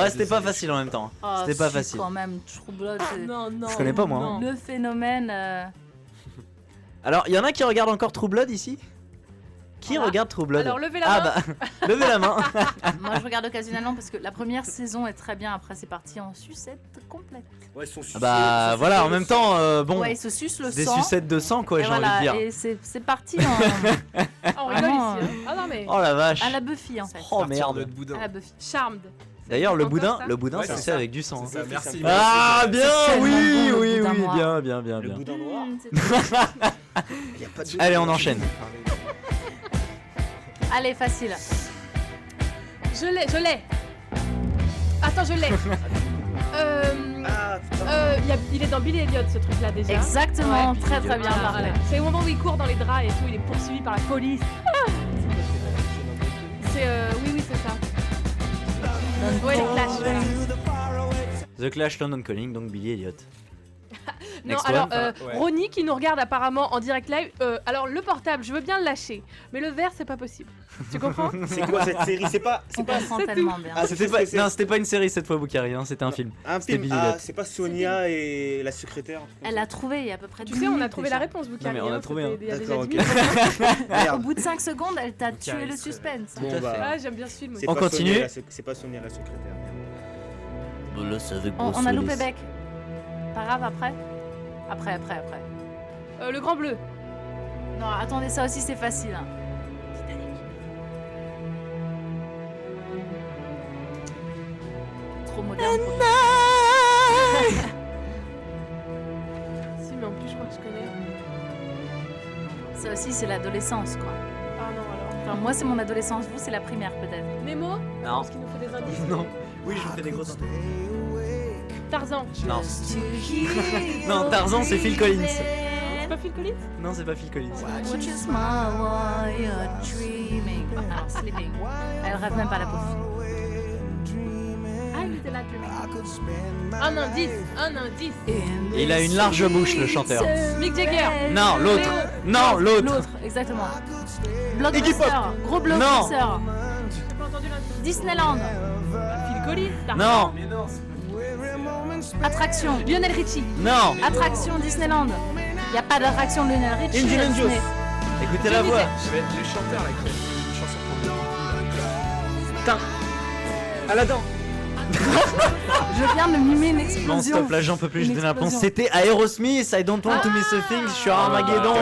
Ouais, c'était pas facile en même temps. Oh, C'était pas si, facile. quand même, True Blood, c'est Non, non. Je connais pas, moi, hein. non. le phénomène. Alors, il y en a qui regardent encore True Blood ici? Qui Voilà. regarde True Blood? Alors, levez la Ah main. bah, levez la main. Moi, je regarde occasionnellement parce que la première saison est très bien. Après, c'est parti en sucette complète. Ouais, ils sont sucés. Ah bah voilà, en même temps, bon, Ouais, ils se sucent le des sang. sucettes de sang quoi, Et j'ai voilà, envie de dire. et c'est parti en, Ah, on rigole Vraiment, ici. Hein. Ah non, mais. Oh la vache. à la Buffy en fait. Oh Partir merde. notre boudin. À la Buffy. Charmed. D'ailleurs, le Encore boudin, ça Ouais, ça c'est se fait ça. avec du sang. C'est ça, merci. Ah bien, tellement oui, bon, le oui, boudin oui, noir. bien. Le boudin noir. Y a pas de. Allez, on enchaîne. Allez, facile. Je l'ai. Attends, je l'ai. Ah, putain. Il est dans Billy Elliot ce truc là déjà. Exactement, Ouais, très Billy très Elliot. bien Voilà, parlé. voilà. C'est au moment où il court dans les draps et tout, il est poursuivi par la police. C'est oui c'est ça. Ouais, les Clash. Voilà. The Clash, London Calling, donc Billy Elliot. Non, Next alors one. Ouais. Ronnie qui nous regarde apparemment en direct live. Alors le portable, je veux bien le lâcher, mais le verre c'est pas possible. Tu comprends? C'est quoi cette série? C'est pas. On comprend c'est tellement bien. Ah, C'était pas, non, c'était pas une série cette fois, Boukari, hein, c'était un film. Un C'était film. Billy Ah, Elliot. c'est pas Sonia et la secrétaire. un truc comme Elle ça. a trouvé il y a à peu près Tu 10 sais, on a minutes trouvé déjà. la réponse, vous Non, mais on a trouvé, hein. Il y a déjà D'accord, 10 ok. minutes. Au bout de 5 secondes, elle t'a tué le serait- suspense. Bon, Tout à bah, fait. Ah, j'aime bien ce film aussi. c'est On pas continue. Sonia, c'est pas Sonia la secrétaire. On a loupé Beck. Pas grave, après. Après. Le grand bleu. Non, attendez, ça aussi c'est facile. Hein. Trop moderne. pour toi. Si, mais en plus, je crois que je connais. Ça aussi c'est l'adolescence quoi. Ah non, alors. Enfin, moi c'est mon adolescence, vous c'est la primaire peut-être. Nemo? Non. Parce qu'il nous fait des indices. Non. Oui, je fais des grosses. Tarzan. Non. Non, Tarzan, c'est Phil Collins. C'est pas Phil Collins? Non, c'est pas Phil Collins. Watch your smile while you're dreaming. Alors, sleeping. Elle rêve même pas la pauvre fille. Ah, il était là, Dreaming. Un indice. Il a une large bouche, le chanteur. Mick Jagger. Non, l'autre. Non, l'autre. L'autre, exactement. Iggy Pop. Blockbuster. Gros blockbuster. J'ai pas entendu l'indice. Disneyland. Phil Collins. Tarzan. Non, Attraction. Lionel Richie. non. Attraction Disneyland. Y a pas d'attraction de Lionel Richie. Indiana à Disney. Jones. Écoutez la voix. Les chanteurs là qui ont une chanson pour le Aladdin. Je viens de mimer une Non explosion. stop, là j'en peux plus, je Une donne la réponse. explosion. C'était Aerosmith, I don't want to miss a thing sur Armageddon.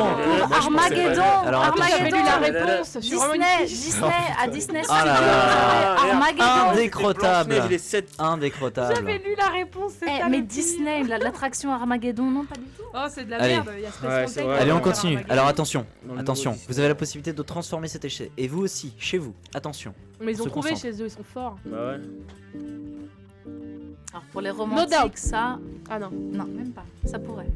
Armageddon. Alors, J'avais lu la Armageddon. réponse. Je suis vraiment une Disney, à Disney Ah là Studios. là. Armageddon. Indécrottable. Il est 7. Indécrottable. J'avais lu la réponse. c'est Eh, ça, mais le pire. Disney, l'attraction Armageddon, non pas du tout. Oh, c'est de la Allez. merde. Il y a Space Ouais, Mountain c'est qui vrai. va Allez, on faire continue. Armageddon. Alors attention, Dans le attention. nouveau Vous avez la possibilité de transformer cet échec. Et vous aussi, chez vous. Attention. Mais ils ont se trouvé concentre. chez eux, ils sont forts. Bah ouais. Alors pour les doubt. romantiques, ça, Ah non. non, même pas. Ça pourrait.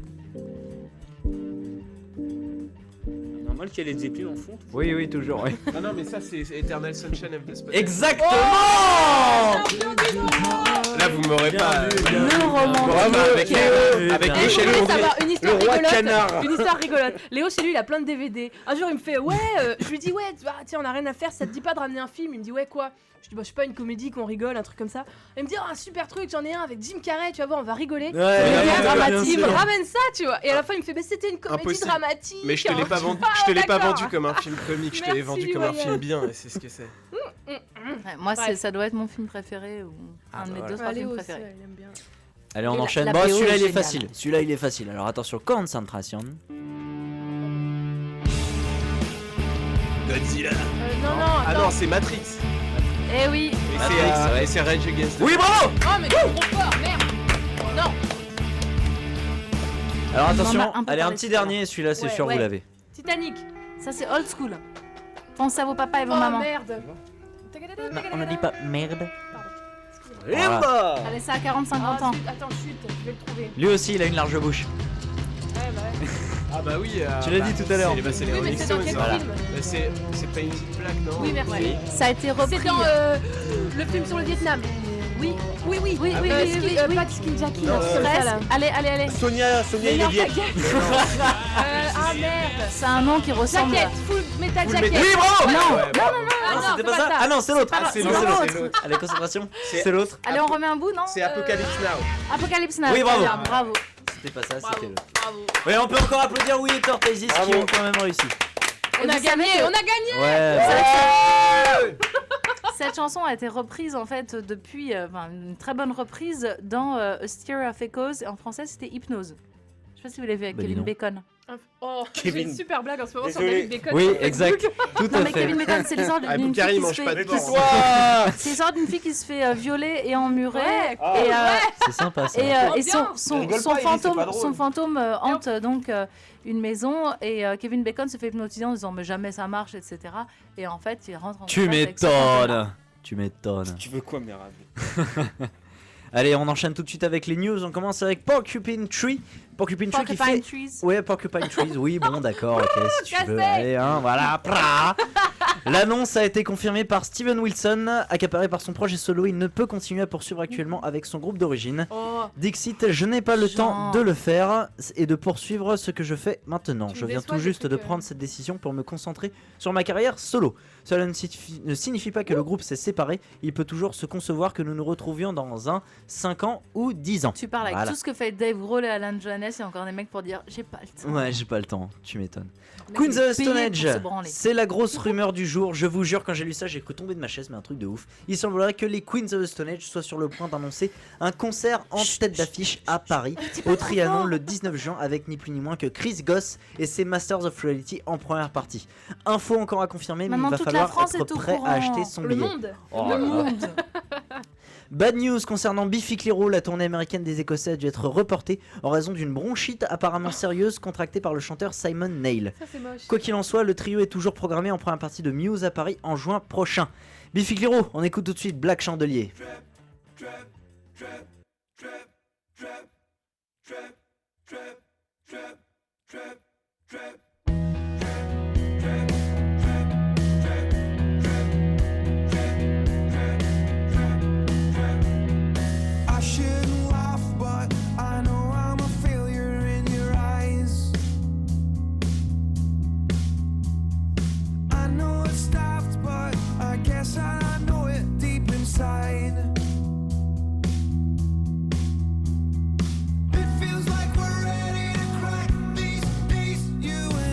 Normal qu'il y ait les Zeppelin en fond. Oui, oui, toujours. Oui. Ah non, mais ça, c'est Eternal Sunshine of the Spotless. Exactement. Là, vous m'aurez pas. Le romantique. Bravo, avec Bien. Et Michel je voulais Gondry. savoir une histoire le roi rigolote. canard. Une histoire rigolote. Léo, chez lui, il a plein de DVD. Un jour, il me fait ouais, je lui dis ouais, tiens, on a rien à faire, ça te dit pas de ramener un film? Il me dit ouais, quoi? Je dis bah, je sais pas, une comédie qu'on rigole, un truc comme ça. Il me dit oh, un super truc, j'en ai un avec Jim Carrey, tu vas voir, on va rigoler. Ouais, Il bien me sûr. ramène ça, tu vois. Et à la fin, il me fait bah, c'était une comédie Impossible. dramatique. Mais je te l'ai pas Je dis, vendu, ah, je te l'ai pas d'accord. vendu comme un film comique, je te l'ai Merci, vendu comme un Voyage. film bien, et c'est ce que c'est. Ouais, moi, Bref. ça doit être mon film préféré ou un de mes voilà. deux, trois Léo films aussi, préférés. il aime bien. Allez, on Et enchaîne. la Bon, BO celui-là, est il est géniale. facile. Celui-là, il est facile. Alors attention, concentration. Godzilla. Non, non, Ah attends. non, c'est Matrix. Eh oui. Et c'est Rage Against the Oui, bravo. Oh, mais trop fort, merde. Non. Alors On en a attention, un peu allez, un parlé petit tout à l'heure. dernier. Celui-là, c'est Ouais, sûr, ouais. vous l'avez. Titanic. Ça, c'est old school. Pensez à vos papas et vos Oh, mamans. merde. Non, on a dit pas merde. Et Voilà. bah Allez, ça à 40-50 ans. Attends, chute, je vais le trouver. Lui aussi, il a une large bouche. Ouais, bah ouais. Ah bah oui. Tu l'as dit tout à l'heure. C'est les Oui, mais Rolling c'est dans Stones. quel Voilà. film? C'est pas une petite plaque, non? Oui, merci. Ouais. Ça a été repris. C'est dans le film sur le Vietnam. Oui. Oui, oui. Oui, oui, oui, oui. Pas de Skin Jackie, Non, non, c'est ça là. Allez, allez, allez. Sonia Mais il est non, vieille. ta gueule. Ah merde. C'est un nom qui ressemble. Jacket, full metal Full jacket. metal. Oui, bravo. Non. Ouais, bah, Non, c'était pas ça. Ah non, c'est l'autre. Ah, c'est Non, l'autre. Allez, concentration. C'est- C'est l'autre. Allez, on remet un bout, non? c'est Apocalypse Now. Apocalypse Now. Oui, bravo. Très bien, bravo. C'était pas ça, Bravo, c'était l'autre. bravo. Oui, on peut encore applaudir Oui et Tortoises qui Bravo. ont quand même réussi. Et On a vous savez gagné, que on a gagné. Ouais. Cette chanson a été reprise en fait depuis une très bonne reprise dans A Stir of Echoes. En français, c'était Hypnose. Je sais pas si vous l'avez vu avec Bah, dis Kevin donc. Bacon. Oh, j'ai Kevin. une super blague en ce moment sur Désolé. David Bacon. Oui, sur Facebook. exact. Tout Non à mais Kevin fait. Bacon, c'est l'histoire Ah, d'une fille Boucari, qui mange se pas fait... de porc. C'est l'histoire d'une fille qui se fait violer et emmurer. Ouais, et C'est sympa ça. et son, Ambiance. son, Rigole son pas, il dit, c'est fantôme, pas drôle. son fantôme hante donc une maison et Kevin Bacon se fait hypnotiser en disant mais jamais ça marche, etc. Et en fait il rentre en Tu contact avec ce fantôme-là. m'étonnes. Tu m'étonnes. Tu veux quoi, merde? Allez, on enchaîne tout de suite avec les news. On commence avec Porcupine Tree. Porcupine Tree qui Porcupine fait. Trees. Ouais, Porcupine Trees, oui, bon, d'accord, ok, si tu veux. Cassé. Allez, hein, voilà. Pra. L'annonce a été confirmée par Steven Wilson. Accaparé par son projet solo, il ne peut continuer à poursuivre actuellement avec son groupe d'origine. Oh, Dixit, je n'ai pas le temps de le faire et de poursuivre ce que je fais maintenant. Tu me Je viens déçois, tout ce juste truc, de prendre cette décision pour me concentrer sur ma carrière solo. Cela ne signifie pas que le groupe s'est séparé. Il peut toujours se concevoir que nous nous retrouvions dans 5 ans ou 10 ans. Tu parles avec Voilà. tout ce que fait Dave Grohl et Alan Johannes, il y a encore des mecs pour dire j'ai pas le temps. Ouais, j'ai pas le temps, tu m'étonnes. Le mec, Queens il est of the Stone payé Age, pour se branler. c'est la grosse rumeur du jour. Je vous jure, quand j'ai lu ça, j'ai cru tomber de ma chaise, mais un truc de ouf. Il semblerait que les Queens of the Stone Age soient sur le point d'annoncer un concert en tête d'affiche à Paris, au Trianon, le 19 juin, avec ni plus ni moins que Chris Goss et ses Masters of Reality en première partie. Info encore à confirmer, mais Maintenant, il va toute la falloir France être est au prêt courant. à acheter son le billet. monde. Oh Le là là. monde. Bad news concernant Biffy Clyro, la tournée américaine des Écossais a dû être reportée en raison d'une bronchite apparemment sérieuse contractée par le chanteur Simon Neil. Ça c'est moche. Quoi qu'il en soit, le trio est toujours programmé en première partie de Muse à Paris en juin prochain. Biffy Clyro, on écoute tout de suite Black Chandelier. I shouldn't laugh, but I know I'm a failure in your eyes. I know it's daft, but I guess I know it deep inside. It feels like we're ready to crack these, you and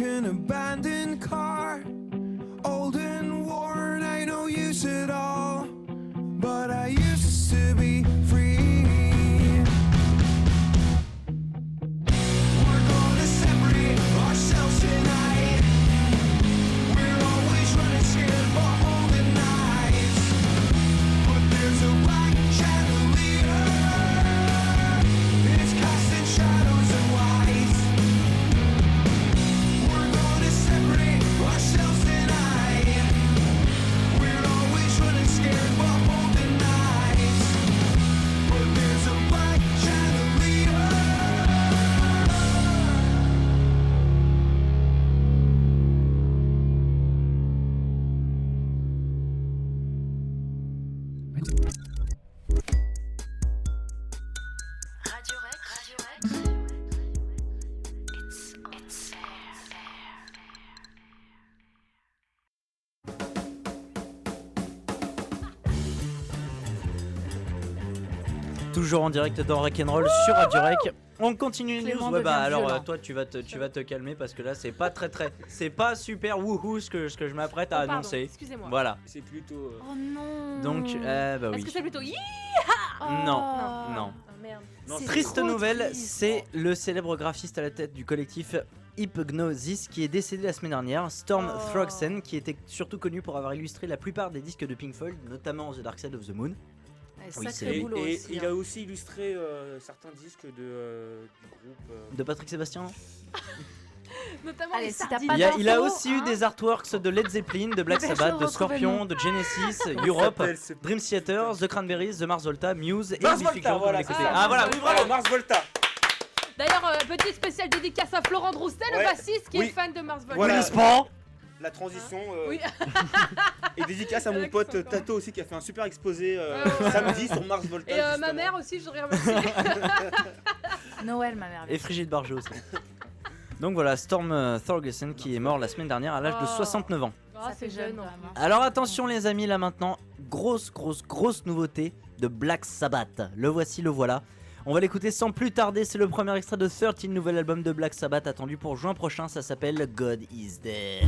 like an abandoned car, old and worn, ain't no use at all. But I used to be free. We're gonna separate ourselves tonight. We're always running scared for holding knives. But there's a black chandelier. It's casting shadows and lights. We're gonna separate ourselves tonight. We're always running scared for holding knives. But there's a black chandelier. Radio Rec. It's Toujours en direct dans Rock'n'Roll sur Radio Rec. On continue les news. Clément Ouais, bah devient alors violent. toi tu vas te calmer parce que là c'est pas c'est pas super wouhou ce que je m'apprête à Oh, pardon, annoncer. excusez-moi. Voilà. C'est plutôt. Oh non. Donc bah Est-ce oui. que c'est plutôt Non, Non. non. Ah merde. C'est Triste trop nouvelle, triste. c'est le célèbre graphiste à la tête du collectif Hypgnosis qui est décédé la semaine dernière, Storm Oh. Thorgerson, qui était surtout connu pour avoir illustré la plupart des disques de Pink Floyd, notamment The Dark Side of the Moon. Ouais, Oui, sacré c'est- boulot Et aussi, il hein. a aussi illustré certains disques du groupe. De Patrick Sébastien. Notamment Allez, les si t'as sardines. pas Il a d'infos, aussi eu hein. des artworks de Led Zeppelin, de Black Dépêche-toi Sabbath, de de retrouver Scorpion, le de Genesis, Comment Europe, s'appelle ce- Dream Theater, The Cranberries, The Mars Volta, Muse et Mars Biffy Volta, Clyro, voilà, comme on c'est l'écoutait. ça. Ah voilà, oui Alors, bravo. Mars Volta. D'ailleurs, petite spéciale dédicace à Florent Droussel, Ouais. le bassiste qui Oui. est fan de Mars Volta. Voilà. N'est-ce pas? La transition. Oui. Et dédicace à mon Alex, pote encore. Tato aussi qui a fait un super exposé ouais. samedi sur Mars Volta. Et ma justement. mère aussi, je voudrais remercier. Noël, ma mère. Et Frigide Barjot aussi. Donc voilà, Storm Thorgerson qui est mort la semaine dernière à l'âge de Oh. 69 ans. Ah, Ça c'est fait jeune jeune. quand en même, hein. plus. Alors attention les amis, là maintenant, grosse nouveauté de Black Sabbath. Le voici, le voilà. On va l'écouter sans plus tarder, c'est le premier extrait de 13, nouvel album de Black Sabbath attendu pour juin prochain, ça s'appelle God Is Dead.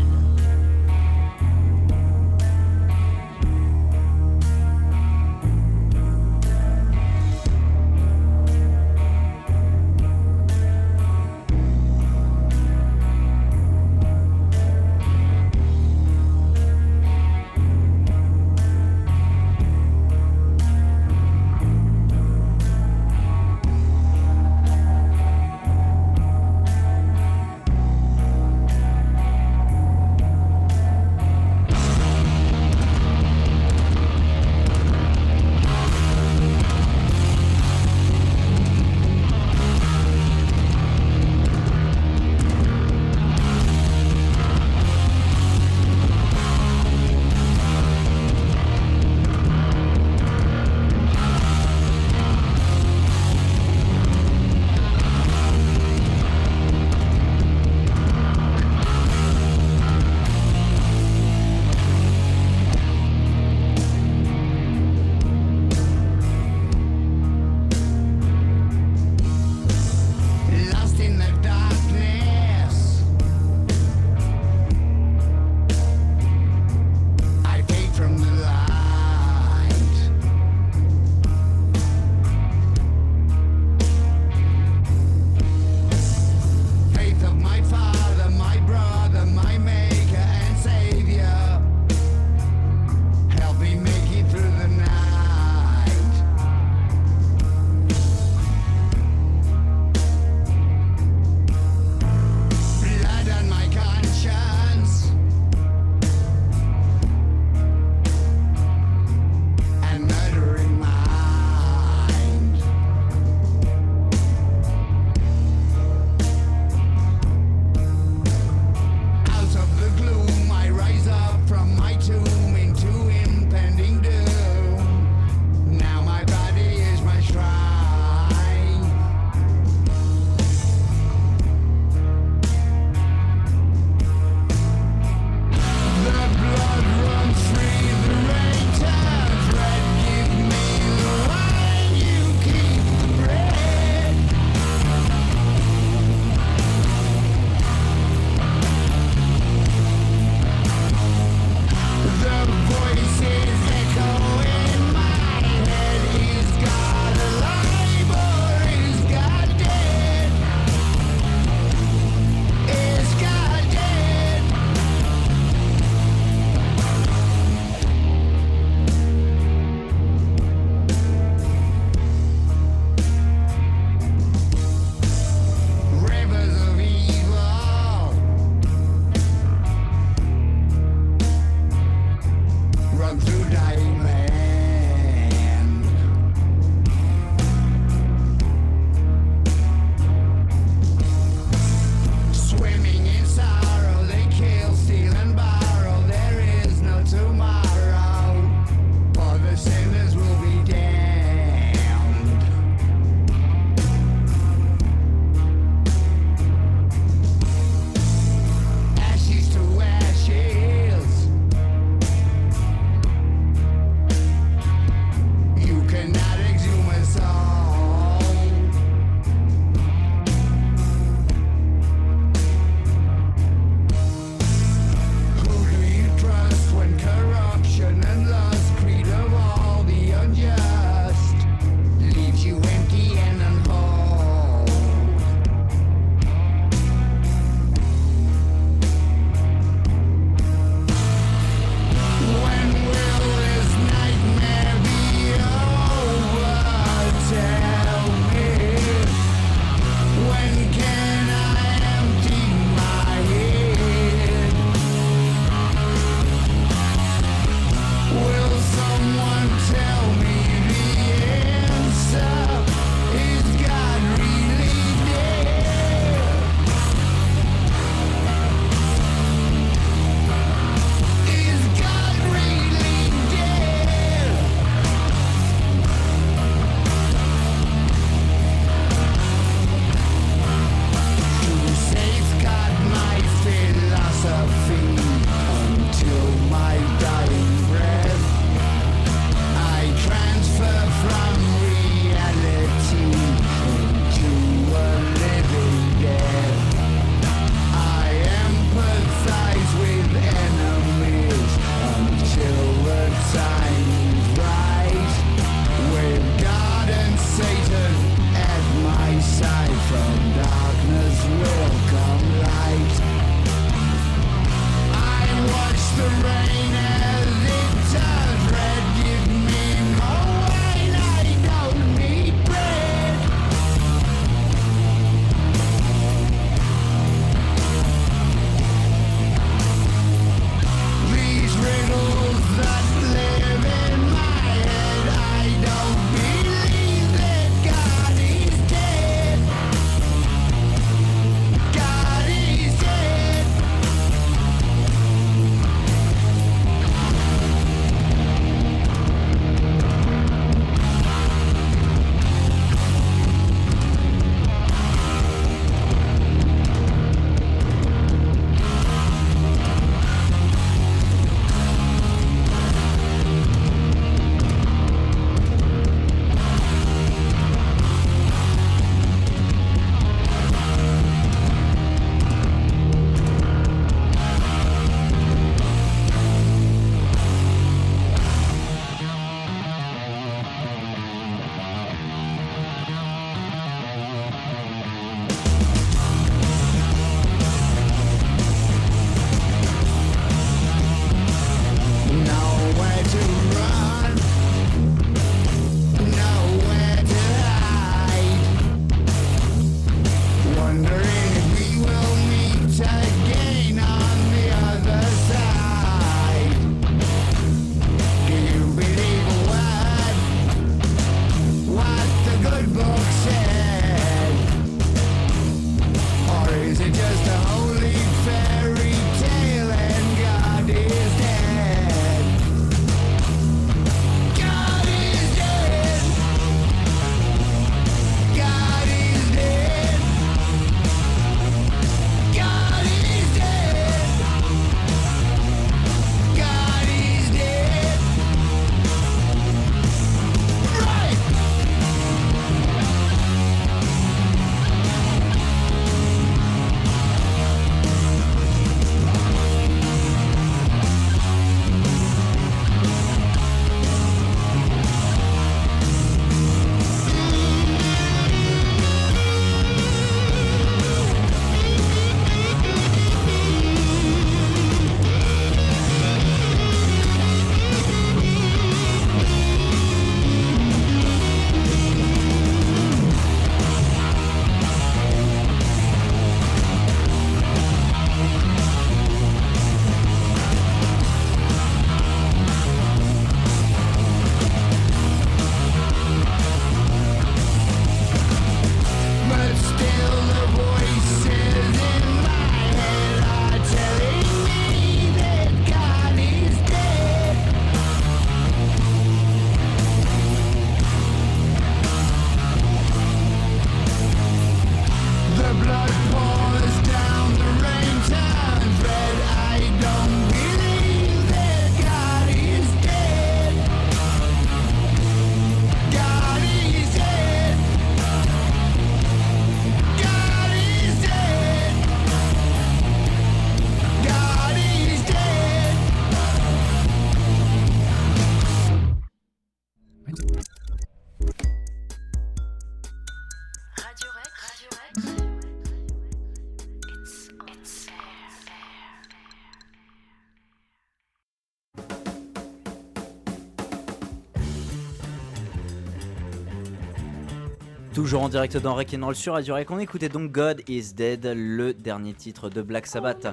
Toujours en direct dans Rock'n'Roll sur Radio Rec, on écoutait donc God Is Dead, le dernier titre de Black Sabbath.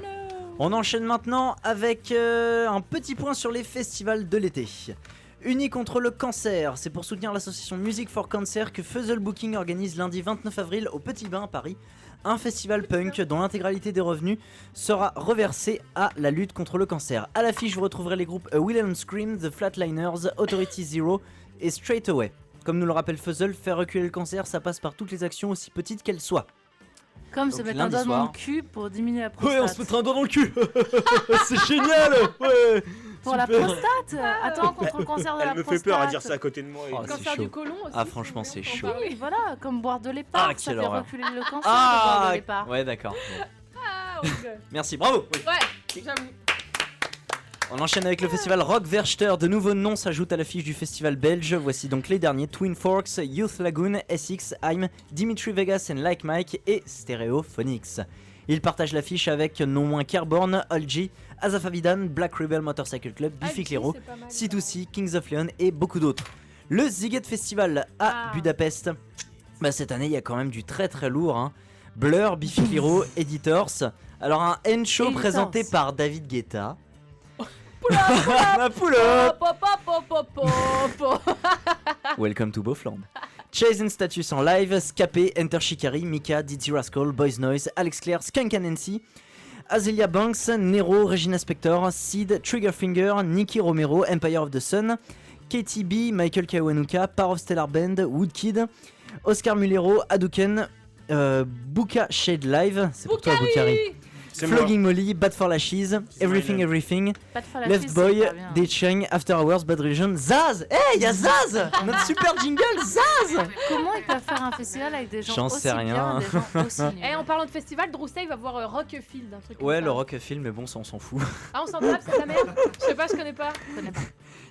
On enchaîne maintenant avec un petit point sur les festivals de l'été. Unis contre le cancer, c'est pour soutenir l'association Music for Cancer que Fuzzle Booking organise lundi 29 avril au Petit Bain à Paris, un festival punk dont l'intégralité des revenus sera reversée à la lutte contre le cancer. À l'affiche, vous retrouverez les groupes A Wilhelm Scream, The Flatliners, Authority Zero et Straight Away. Comme nous le rappelle Fuzzle, faire reculer le cancer, ça passe par toutes les actions aussi petites qu'elles soient. Comme Donc, se mettre un lundi doigt dans soir. le cul pour diminuer la prostate. Ouais, on se mettra un doigt dans le cul. C'est génial. Ouais. Pour la Super. prostate. Attends, contre le cancer de la Elle me prostate. fait peur à dire ça à côté de moi. Oh, Le c'est cancer chaud. du côlon aussi. Ah, franchement, c'est chaud. Oui, voilà, comme boire de l'épargne, Ah, ça quelle fait horreur. reculer le cancer de boire de l'épargne. ouais, d'accord. Bon. Ah, on rigole. Merci, bravo. Oui. Ouais, j'avoue. On enchaîne avec le festival Rock Werchter. De nouveaux noms s'ajoutent à l'affiche du festival belge. Voici donc les derniers: Twin Forks, Youth Lagoon, SX, Haim, Dimitri Vegas and Like Mike et Stereophonics. Ils partagent l'affiche avec non moins Kerborn, Olgi, Azafavidan, Black Rebel Motorcycle Club, Biffy Clyro, C2C, Kings of Leon et beaucoup d'autres. Le Ziget Festival à Budapest. Bah, cette année, il y a quand même du très très lourd. Hein. Blur, Biffy Clyro, Editors. Alors un end show Editors. présenté par David Guetta. Pull up. Pop, pop, pop, pop, pop. Welcome to Beaufland. Chase and Status en live, Scapé, Enter Shikari, Mika, Dizzy Rascal, Boys Noise, Alex Clare, Skunk Nancy, Azealia Banks, Nero, Regina Spector, Sid, Triggerfinger, Nicky Romero, Empire of the Sun, KTB, Michael Kawanuka, Power of Stellar Band, Woodkid, Oscar Mulero, Hadouken, Buka Shade Live, c'est pour toi Bukari. C'est Flogging Molly, Bad for Lashes, Everything Everything, Bad for Lashes, Left c'est Boy, pas bien. Decheng, After Hours, Bad Religion, Zaz. Hey, y'a Zaz. Notre super jingle, Zaz. Comment ils peuvent faire un festival avec des gens J'en aussi sais rien. bien, des gens aussi nuls? Eh, en parlant de festival, Droussay va voir Rockfield, un truc comme Ouais, ça. le Rockfield, mais bon, ça on s'en fout. Ah, on s'en tape, c'est de la merde. Je sais pas, je connais pas.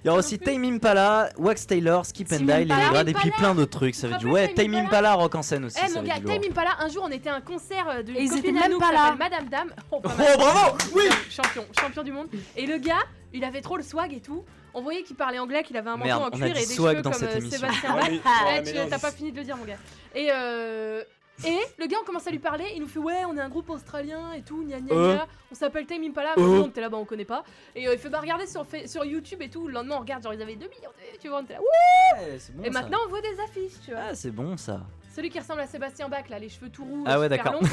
Il y aura aussi Tame Impala, Wax Taylor, Skip and Tame Die, Impala. Leningrad et puis plein d'autres trucs. Ça veut dire ouais, Tame Impala, rock en scène aussi. Eh, ça mon va gars, être du lourd. Tame Impala, un jour on était à un concert de Et ils copine étaient à même nous pas qui là. s'appelle Madame Dame. Oh, pas Oh, mal. bravo. Oui. Champion du monde. Et le gars, il avait trop le swag et tout. On voyait qu'il parlait anglais, qu'il avait un Merde, manteau en on a cuir dit et des swag cheveux dans comme cette émission. Sébastien Ah, Bach. mais- Eh, mais tu non, t'as mais pas fini de le dire, mon gars. Et le gars, on commence à lui parler, il nous fait ouais, on est un groupe australien et tout, gna gna gna. On s'appelle Tame Impala, tout le monde était là-bas, on connaît pas. Et il fait bah regardez sur YouTube et tout, le lendemain on regarde, genre ils avaient 2 millions de vues, tu vois, on était là, wouh. Ouais, c'est bon, Et ça. maintenant on voit des affiches, tu vois. Ah, c'est bon ça. Celui qui ressemble à Sébastien Bach, là, les cheveux tout roux, Ah ouais, super d'accord. longs.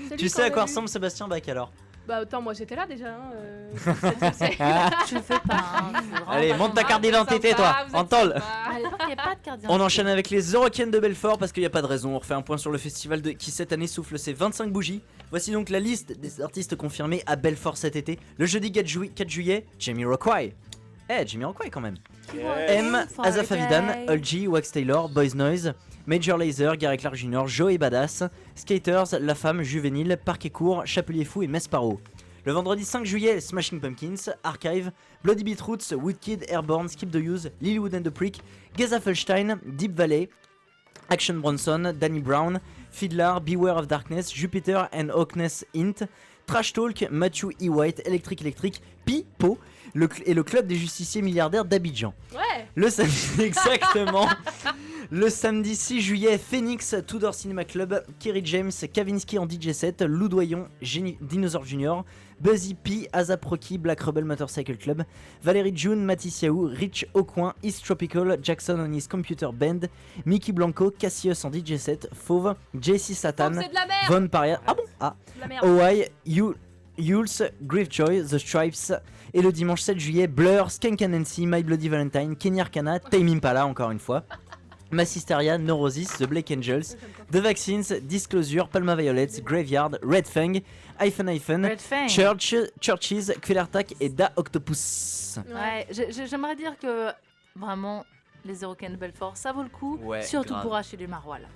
Celui Tu sais qu'on à a quoi vu. ressemble Sébastien Bach alors? Bah attends, moi j'étais là déjà. Hein, Tu le fais pas. Hein, Allez, monte ta carte d'identité toi, en tôle. À l'époque, il n'y a pas de carte On d'identité. enchaîne avec les Eurocaines de Belfort parce qu'il n'y a pas de raison. On refait un point sur le festival qui cette année souffle ses 25 bougies. Voici donc la liste des artistes confirmés à Belfort cet été. Le jeudi 4 juillet, Jamiroquai. Jamiroquai quand même. M, Azafavidan, Olgi, Wax Taylor, Boys Noise, Major Lazer, Gary Clark Jr., Joey Badass, Skaters, La Femme, Juvénile, Parquet Court, Chapelier Fou et Mesparo. Le vendredi 5 juillet, Smashing Pumpkins, Archive, Bloody Beetroots, Woodkid, Airborne, Skip the Use, Lilywood and the Prick, Gezafelstein, Deep Valley, Action Bronson, Danny Brown, Fiddler, Beware of Darkness, Jupiter and Hawkness Int, Trash Talk, Matthew E. White, Electric, Pipo, et le club des justiciers milliardaires d'Abidjan. Ouais. Le samedi, exactement. Le samedi 6 juillet, Phoenix, Tudor Cinema Club, Kerry James, Kavinsky en DJ set, Lou Doyon, Dinosaur Jr., Buzzy P, Azap Rocky, Black Rebel Motorcycle Club, Valérie June, Matisse Yahoo, Rich Aucoin, East Tropical, Jackson on his Computer Band, Mickey Blanco, Cassius en DJ set, Fauve, JC Satan, Fauve, c'est de la merde. Von Paria, ah bon, ah, De la merde. OY, Yules, Griefjoy, The Stripes, et le dimanche 7 juillet, Blur, Skunk Nancy, My Bloody Valentine, Kenny Arcana, Tame Impala encore une fois, Massisteria, Neurosis, The Black Angels, The Vaccines, Disclosure, Palma Violets, Graveyard, Red Fang, Hyphen, Red Fang. Churches, Quellertac et Da Octopus. Ouais, j'aimerais dire que vraiment, les Eurocaines de Belfort, ça vaut le coup, Ouais, surtout grave. pour acheter du maroilles.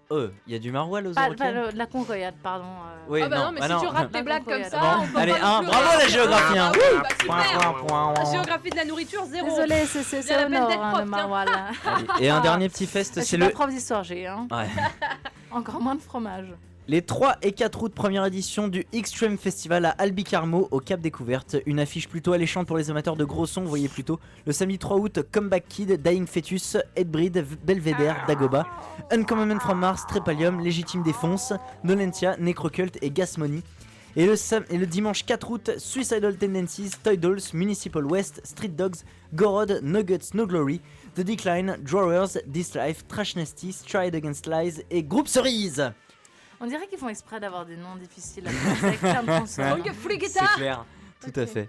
Il y a du maroilles aux Pas Eurocaines? la concoyade, pardon. Oui, Ah bah non, mais si tu rates tes blagues comme ça, Bon, on peut allez, pas un, nous bravo pleurer. la géographie, hein. Ah, Wouh. bah, Point, super. point. La géographie de la nourriture, zéro. Désolé, Il y c'est a la au peine nord, d'être hein, prof, le tiens. maroilles. Et un dernier petit fest, Je c'est suis le... pas prof d'histoire G, hein. Ouais. Encore moins de fromage. Les 3 et 4 août, première édition du Extreme Festival à Albicarmo au Cap Découverte. Une affiche plutôt alléchante pour les amateurs de gros sons, vous voyez plutôt. Le samedi 3 août, Comeback Kid, Dying Fetus, Headbreed, Belvedere, Dagoba, Uncommon from Mars, Trepalium, Légitime Défonce, Nolentia, Necrocult et Gas Money. Et le dimanche 4 août, Suicidal Tendencies, Toy Dolls, Municipal West, Street Dogs, Gorod, Nuggets, No Glory, The Decline, Drawers, This Life, Trash Nasty, Stride Against Lies et Groupe Cerise. On dirait qu'ils font exprès d'avoir des noms difficiles à prononcer avec plein de consonnes. C'est clair, tout à fait.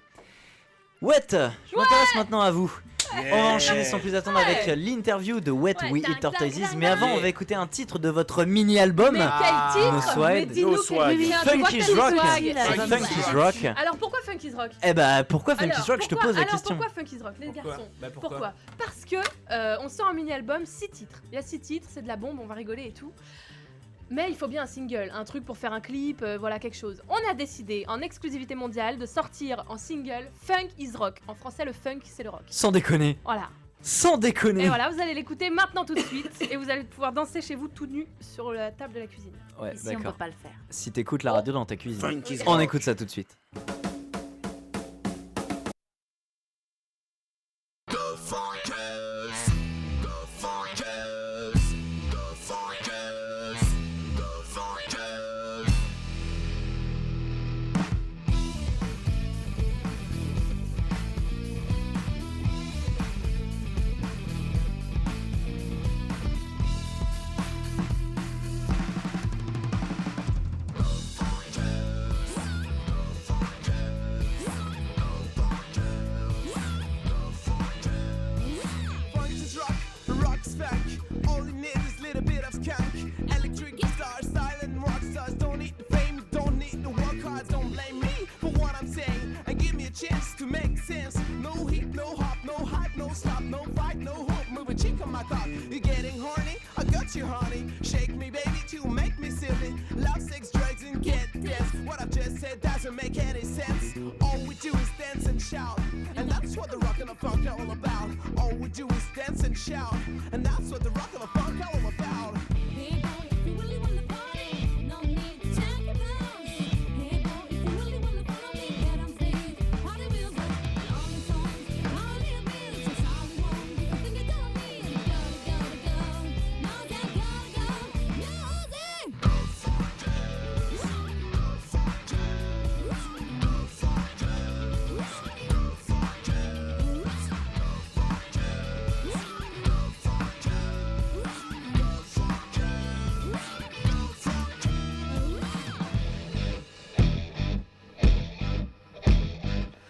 Wet, je m'intéresse maintenant à vous. On va enchaîner sans plus attendre avec l'interview de Wet We Eat Tortoises. Mais avant, on va écouter un titre de votre mini-album. Mais quel titre? No Swag. Mais dis-nous Funk is Rock. Funk is Rock. Alors pourquoi Funk is Rock? Eh bah pourquoi Funk is Rock? Je te pose la question. Pourquoi Funk is Rock, les garçons? Pourquoi? Parce que on sort un mini-album, 6 titres. Il y a 6 titres, c'est de la bombe, on va rigoler et tout. Mais il faut bien un single, un truc pour faire un clip, voilà quelque chose. On a décidé en exclusivité mondiale de sortir en single Funk is Rock. En français, le funk c'est le rock. Sans déconner. Voilà. Sans déconner. Et voilà, vous allez l'écouter maintenant tout de suite et vous allez pouvoir danser chez vous tout nu sur la table de la cuisine. Ouais, Ici, on peut pas le faire. Si t'écoutes la radio dans ta cuisine, Funk is on rock. écoute ça tout de suite. Funk is rock, rock's funk. All you need is a little bit of skunk. Electric guitar, silent rock stars. Don't need the fame, don't need the work hard. Don't blame me for what I'm saying. And give me a chance to make sense. No heat, no hop, no hype, no stop, no fight, no hope. Move a cheek on my cock. You getting horny? I got you, honey. Shake me, baby, to make me silly. Love, sex, drugs, and get dance. What I've just said doesn't make any sense. All we do is dance and shout. And that's what the rock and the funk are all about. All we do is dance and shout. And that's what the rock and the funk are all about. Hey boy, if you really wanna party, no need to check your bones. Hey boy, if you really wanna party, get on stage, party real good. Lonely songs, lonely abuse, it's all we want. You think you're gonna win, you gotta go. No, you gotta go. Music.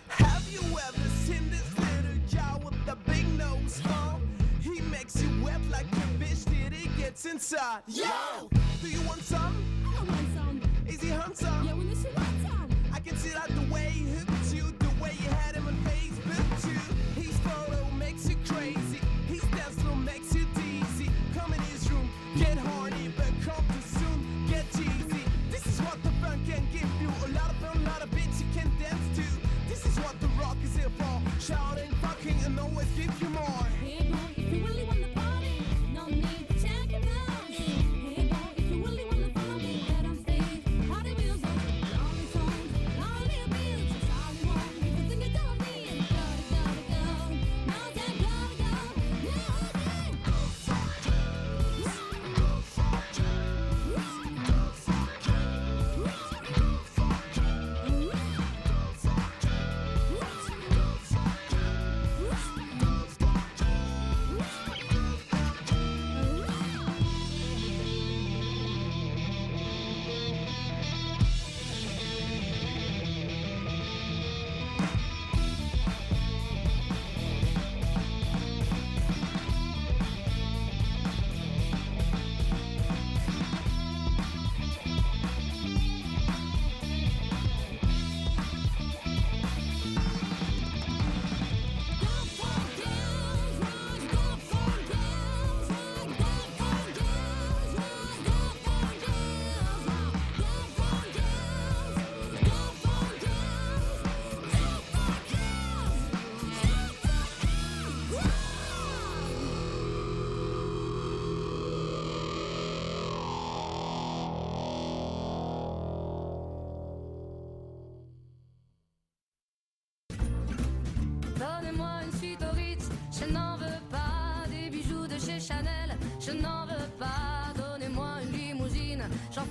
Have you ever seen this little guy with the big nose, huh? He makes you wet like a bitch till he gets inside. Yo! Do you want some? I want some. Is he handsome? Yeah, we need some want some. I can see that the way he hooked you, the way you had him on Facebook too. His photo makes you crazy, his dance floor makes you dizzy. Come in his room, get horny, but come too soon, get cheesy. This is what the funk can give you, a lot of fun, a lot of beats you can dance to. This is what the rock is here for, shouting, fucking, and always give you more. Hey boy, if you really wanna party, no need to check your bones. Hey boy, if you really wanna party, get on stage, party real good. Lonely songs, lonely abuse, it's all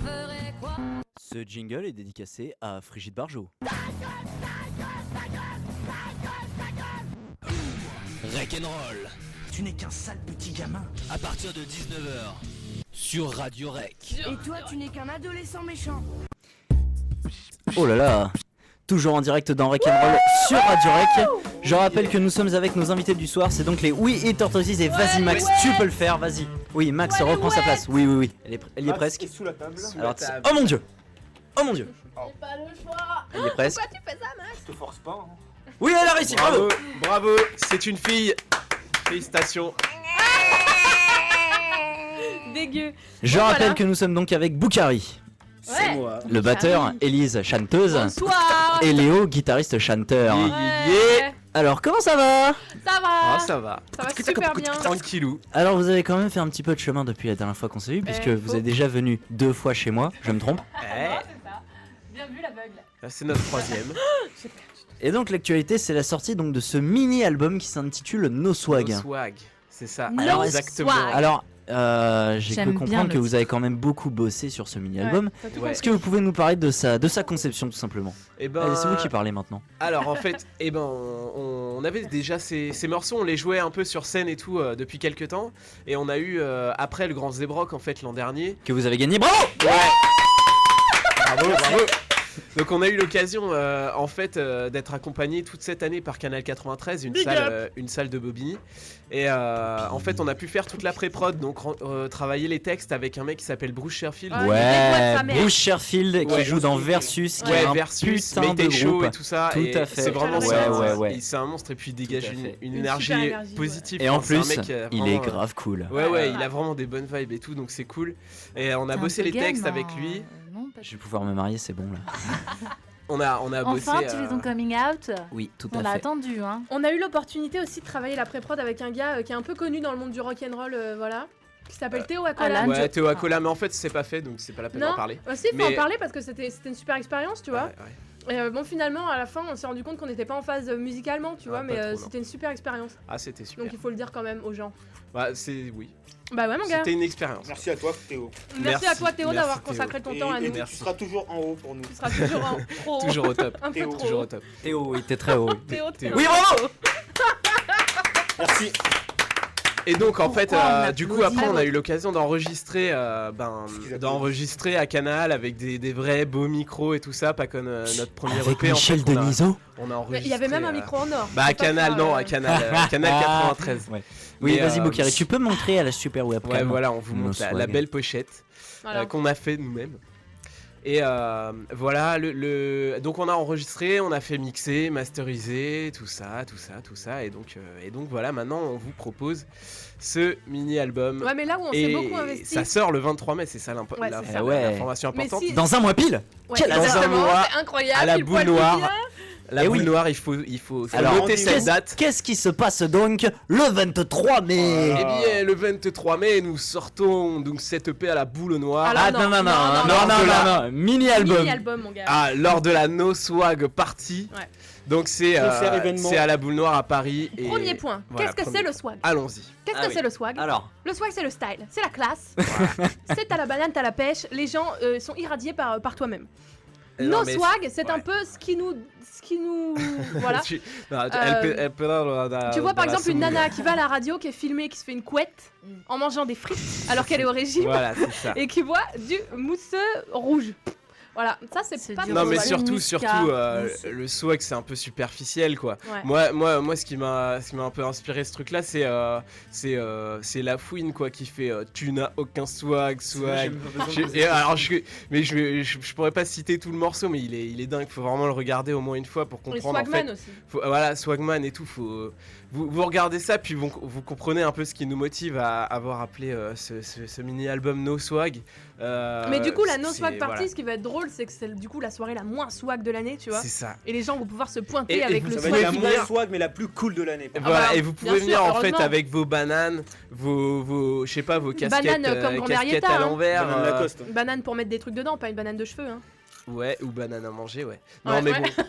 ferais quoi? Ce jingle est dédicacé à Frigide Barjot. Rock'n'roll. Tu n'es qu'un sale petit gamin. À partir de 19h. Sur Radio Rec. Et toi, tu n'es qu'un adolescent méchant. Oh là là. Toujours en direct dans Rock'n'Roll sur Radio Rec. Je rappelle que nous sommes avec nos invités du soir. C'est donc les Oui et Tortoises. Et vas-y Max, tu peux le faire, vas-y. Oui, Max reprend sa place. Oui, oui, oui. Elle y est presque. Sous la table. Alors, oh mon dieu. Oh mon dieu. J'ai pas le choix. Elle y est presque. Pourquoi tu fais ça, Max? Je te force pas. Hein. Oui, elle a réussi, bravo. Bravo, c'est une fille. Félicitations. Dégueu. Je Bon, rappelle voilà. que nous sommes donc avec Boukari, Ouais. moi. le batteur, Élise, chanteuse, Bonsoir. et Léo, guitariste chanteur. Ouais. Alors, comment ça va? Ça va. Ah, ça va. Ça va super bien. Tranquillou. Alors, vous avez quand même fait un petit peu de chemin depuis la dernière fois qu'on s'est vu, puisque vous faut. êtes déjà venu 2 fois chez moi, je me trompe. Eh, C'est ça. Bien vu l'aveugle. c'est notre troisième. Et donc, l'actualité, c'est la sortie donc, de ce mini-album qui s'intitule No Swag. No Swag, c'est ça. No Alors, exactement. Swag. Alors, j'ai J'aime cru bien comprendre le que vous titre. avez quand même beaucoup bossé sur ce mini-album. Ouais, t'as tout Ouais. Est-ce que vous pouvez nous parler de sa conception, tout simplement? Eh ben, Allez, c'est vous qui parlez maintenant. Alors en fait, on avait déjà ces morceaux, on les jouait un peu sur scène et tout depuis quelques temps, et on a eu après le Grand Zébrock en fait l'an dernier. Que vous avez gagné, bravo! Ouais. Bravo, bravo. Donc on a eu l'occasion en fait d'être accompagné toute cette année par Canal 93, une salle de Bobigny. Et en fait on a pu faire toute la pré-prod, donc travailler les textes avec un mec qui s'appelle Bruce Sherfield. Ah, il Ouais, déboîte sa mère. Bruce Sherfield qui Ouais. joue dans Versus, qui est un Versus, putain de Mayday Show groupe. et tout ça. Tout et à fait. C'est vraiment Ouais, ça. ouais. C'est un monstre et puis il dégage Tout à fait. une Une énergie super énergie, positive. Et en Enfin, c'est un plus, mec, il vraiment, est grave cool. Ouais, il a vraiment des bonnes vibes et tout, donc c'est cool. Et on a T'es un bossé peu les textes game, avec hein. lui. Non, pas Je vais pouvoir me marier, c'est bon là. On a bossé. Enfin, tu fais ton coming out. Oui, tout On à l'a fait. attendu, hein. On a eu l'opportunité aussi de travailler la pré-prod avec un gars qui est un peu connu dans le monde du rock'n'roll, voilà, qui s'appelle Théo Acola. Alan. Ouais, Théo Acola, mais en fait c'est pas fait, donc c'est pas la peine Non, d'en parler. aussi il faut Mais- en parler parce que c'était une super expérience, tu vois. Ouais, ouais. Et bon, finalement, à la fin, on s'est rendu compte qu'on n'était pas en phase musicalement, tu vois, pas mais trop, non. c'était une super expérience. Ah, c'était super. Donc il faut le dire quand même aux gens. Bah, oui. Bah ouais, mon gars. C'était une expérience. Merci à toi, Théo. Merci à toi, Théo, Merci, d'avoir Théo. consacré ton Et- temps à et nous. tu seras toujours en haut pour nous. Tu seras toujours en trop. Toujours au top. Un peu Théo. trop. Toujours au top. Théo, il était très haut. Théo, Théo. Oui, bravo! Merci. Et donc en fait, Pourquoi on du coup applaudit après on a eu l'occasion d'enregistrer, d'enregistrer à Canal avec des vrais beaux micros et tout ça, pas comme notre premier Avec EP. Michel en fait, Denisot. On a Mais enregistré. il y avait même un micro en or. Bah à Faut pas Canal, faire, non, à Canal 93. Ouais. Oui, Mais, vas-y, Boukari, tu peux me montrer à la super webcam. Ouais, voilà, on vous No montre la swag. belle pochette Voilà. qu'on a fait nous-mêmes. Et voilà, donc on a enregistré, on a fait mixer, masteriser, tout ça. Et donc voilà, maintenant on vous propose ce mini-album. Ouais, mais là où on s'est Et beaucoup investi. ça sort le 23 mai, c'est ça Ouais, c'est ça. Ouais. l'information Mais importante. si- Dans un mois pile. Ouais, Quel hasard. exactement, Dans un mois, c'est incroyable. à la pile boule poil du noire. bien. La Eh boule oui. noire, il faut Alors, noter cette date. Qu'est-ce qui se passe donc le 23 mai? Eh bien, le 23 mai, nous sortons donc cette EP à la boule noire. Alors, Ah non, non, non, non, non, non, non, mini-album. Mini-album, mon gars. Ah, lors de la No Swag Party. Ouais. Donc c'est Concert événement. à la boule noire à Paris. Et Premier point. voilà, Qu'est-ce que premier c'est le point. swag? Allons-y. Qu'est-ce Ah que oui. c'est le swag? Alors, Le swag, c'est le style, c'est la classe. C'est à la banane, t'as la pêche. Les gens sont irradiés par toi-même. Non, No mais swag, c'est un ouais. peu ce qui nous voilà. Elle peut Tu vois par exemple une nana qui va à la radio, qui est filmée, qui se fait une couette en mangeant des frites alors qu'elle est au régime Voilà, c'est ça. et qui boit du mousseux rouge. Voilà, ça c'est pas dur. Non trop mais swag. surtout Niska, mousse. le swag c'est un peu superficiel quoi. Ouais. Moi ce qui m'a un peu inspiré ce truc là c'est la fouine quoi qui fait tu n'as aucun swag. Mais je pourrais pas citer tout le morceau mais il est dingue, faut vraiment le regarder au moins une fois pour Les comprendre en swagman fait. aussi. Voilà, Swagman et tout, vous regardez ça puis vous comprenez un peu ce qui nous motive à avoir appelé ce mini-album No Swag. Mais du coup la No c'est- Swag Party, voilà. ce qui va être drôle, c'est que c'est du coup la soirée la moins swag de l'année, tu vois. C'est ça. Et les gens vont pouvoir se pointer Et avec vous le Ça va swag. être la qui moins vient. swag, mais la plus cool de l'année. Et voilà, bah, et vous bien pouvez sûr, venir en fait heureusement. avec vos bananes, vos je sais pas, vos casquettes, Banane comme grand-mère casquettes Yetta, à hein. l'envers. Banane Lacoste. Banane pour mettre des trucs dedans, pas une banane de cheveux. Hein. Ouais, ou banane à manger, ouais. Non Ouais, mais ouais. bon.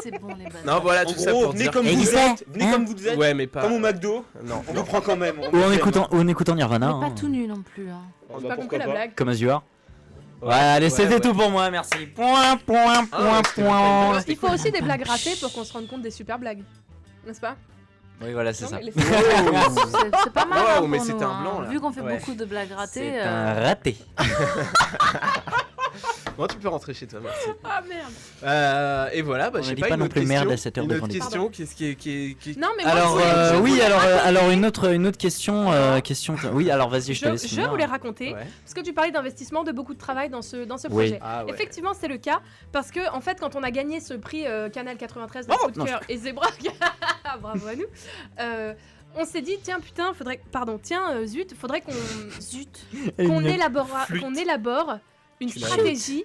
C'est bon les bananes. Non, voilà En tout ça gros, pour venez dire. comme Et vous il êtes. sait, Venez hein. comme vous êtes. Ouais, mais pas. Comme au McDo. Non. On vous prend quand même. ou en écoutant Nirvana, Mais pas hein, tout nu non plus. Hein. J'ai pas compris la blague. comme As You Are. Ouais, allez, ouais, c'était ouais. tout pour moi, merci. Point. Il faut aussi des blagues ratées pour qu'on se rende compte des super blagues. N'est-ce pas? Oui, voilà, c'est Non, ça. mais les- C'est pas mal. Wow, hein, mais pour c'était nous, un blanc, hein. là. Vu qu'on fait Ouais. beaucoup de blagues ratées. C'est un raté. Bon, tu peux rentrer chez toi, merci. Ah merde. Et voilà, bah, On je ne sais dit pas, pas une non autre plus merde question. à cette heure Une de autre rendez-vous. question, qu'est-ce qui... Non, mais moi, Alors je voulais oui, raconter. alors une autre question Oui, alors vas-y, je te laisse Je finir. voulais raconter, Ouais. parce que tu parlais d'investissement, de beaucoup de travail dans ce Oui. projet. Ah ouais. Effectivement, c'est le cas, parce que en fait, quand on a gagné ce prix Canal 93 de Oh, coup de non, cœur et Zebra, bravo à nous, on s'est dit, tiens, putain, zut, faudrait qu'on élabore une stratégie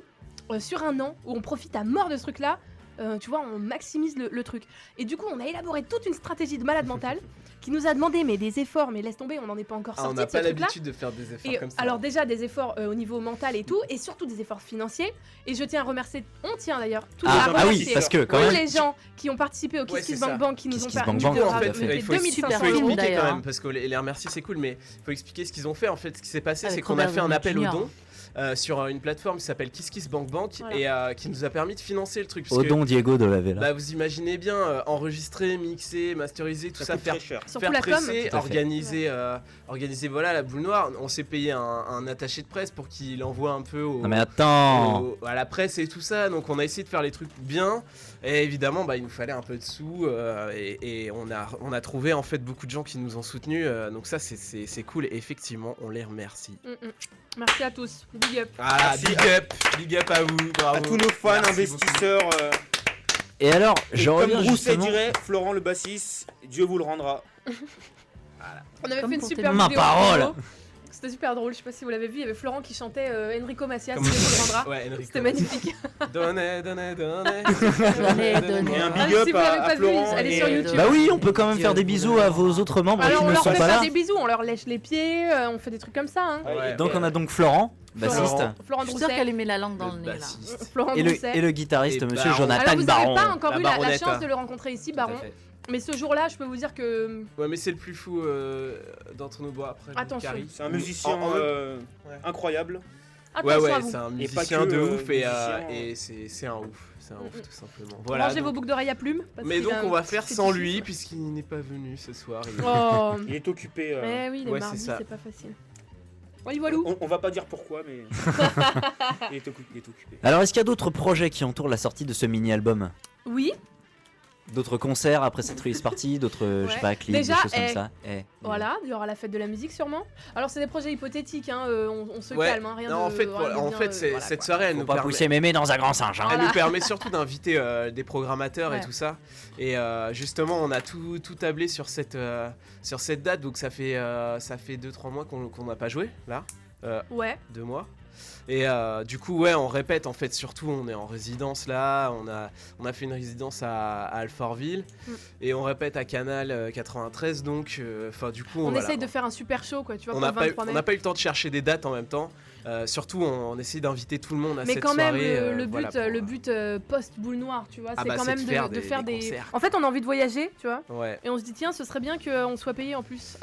sur un an où on profite à mort de ce truc-là. Tu vois, on maximise le truc. Et du coup, on a élaboré toute une stratégie de malade mental qui nous a demandé des efforts, mais laisse tomber, on n'en est pas encore Ah, sorti on n'a de ce pas truc-là. l'habitude de faire des efforts Et comme ça. alors déjà des efforts au niveau mental et tout, et surtout des efforts financiers. Et je tiens à remercier, on tient d'ailleurs tous Ah, à ah oui, remercier parce que quand tous même. les gens qui ont participé au Ouais, Kiss Kiss c'est Bank ça. Bank qui nous Kiss ont Kiss permis Bank de Bank, en fait, ramener il faut 2500 expliquer euros. d'ailleurs. quand même, parce que les remercier c'est cool, mais il faut expliquer ce qu'ils ont fait. En fait, ce qui s'est passé, Avec c'est qu'on a Robert fait un Downey appel aux Jr. dons sur une plateforme qui s'appelle Kiss Kiss Bank Bank Voilà. et qui nous a permis de financer le truc. Au puisque, don Diego de la Vela. bah, vous imaginez bien, enregistrer, mixer, masteriser, tout ça, coûte faire, très cher. Surtout faire la com. presser, Tout à fait. organiser voilà la boule noire. On s'est payé un attaché de presse pour qu'il envoie un peu Non mais attends. à la presse et tout ça, donc on a essayé de faire les trucs bien et évidemment bah, il nous fallait un peu de sous et on a trouvé en fait beaucoup de gens qui nous ont soutenus donc ça c'est cool et effectivement on les remercie. Merci à tous, big up. Ah Merci. big up à vous, bravo. À tous nos fans, Merci investisseurs. Et alors, Et je comme reviens Rousset justement. dirait, Florent le bassiste, Dieu vous le rendra. On avait Comme fait une pour super Ma vidéo. parole. vidéo. C'était super drôle, je sais pas si vous l'avez vu, il y avait Florent qui chantait Enrico Macias, Comme- Dieu vous le rendra. Ouais, Enrico. C'était magnifique. Donnez. Donnez. Et un Ah, big up si vous l'avez à pas vu, Florent. allez et, sur YouTube. Bah oui, on peut quand même faire des bisous à vos autres membres Alors qui on ne leur sont fait pas pas là. des bisous, on leur lèche les pieds, on fait des trucs comme ça. Hein. Ouais, Donc on a donc Florent, bassiste, Florent Je suis sûre Drousset, qu'elle lui met la langue dans le Le nez là. bassiste. Florent et Drousset. le guitariste Et Monsieur Baron. Jonathan Alors vous Baron. n'avez pas encore La eu la Baronnette, chance hein. de le rencontrer ici, Tout à Baron. fait. Mais ce jour-là, je peux vous dire que Ouais mais c'est le plus fou d'entre nous. Bon après Attention. Carrie. C'est un musicien Ouais. incroyable. attention Ouais à vous. c'est un Et pas musicien que, de ouf musicien. et c'est un ouf. C'est un ouf tout simplement. Voilà, Rangez donc- vos boucles d'oreilles à plumes. parce Mais qu'il donc a on un va petit faire fétichisme. sans lui puisqu'il n'est pas venu ce soir. Oh. Il est occupé. Mais oui, les Ouais, c'est mardis, ça. c'est pas facile. Oui, voilou. On va pas dire pourquoi, mais il est occupé. Alors est-ce qu'il y a d'autres projets qui entourent la sortie de ce mini-album? Oui, D'autres concerts après cette release party, d'autres, je sais Ouais. pas, clips, Déjà, des choses comme eh, ça. voilà, il y aura la fête de la musique sûrement. Alors c'est des projets hypothétiques, hein, on se Ouais. calme, hein, rien Non, de... en fait, rien voilà, de en bien, fait c'est- voilà, cette quoi. soirée elle Faut nous pas permet pousser mémé dans un grand singe. Hein. Elle Voilà. nous permet surtout d'inviter des programmateurs et Ouais. tout ça. Et justement, on a tout tablé sur cette date. Donc ça fait 2-3 mois qu'on n'a pas joué, là. Ouais. 2 mois. Et du coup, ouais, on répète en fait. Surtout, on est en résidence là. On a fait une résidence à Alfortville. Et on répète à Canal 93. Donc, enfin, du coup, On voilà. essaye de faire un super show, quoi, tu vois, On pour n'a le pas, 23 mai. on n'a pas eu le temps de chercher des dates en même temps. Surtout, on essaie d'inviter tout le monde à Mais cette quand même, soirée. le but, voilà, pour- le but post-boule noire, tu vois, Ah c'est bah, quand c'est même de de faire des des... concerts. En fait, on a envie de voyager, tu vois. Ouais. Et on se dit, tiens, ce serait bien qu'on soit payé en plus.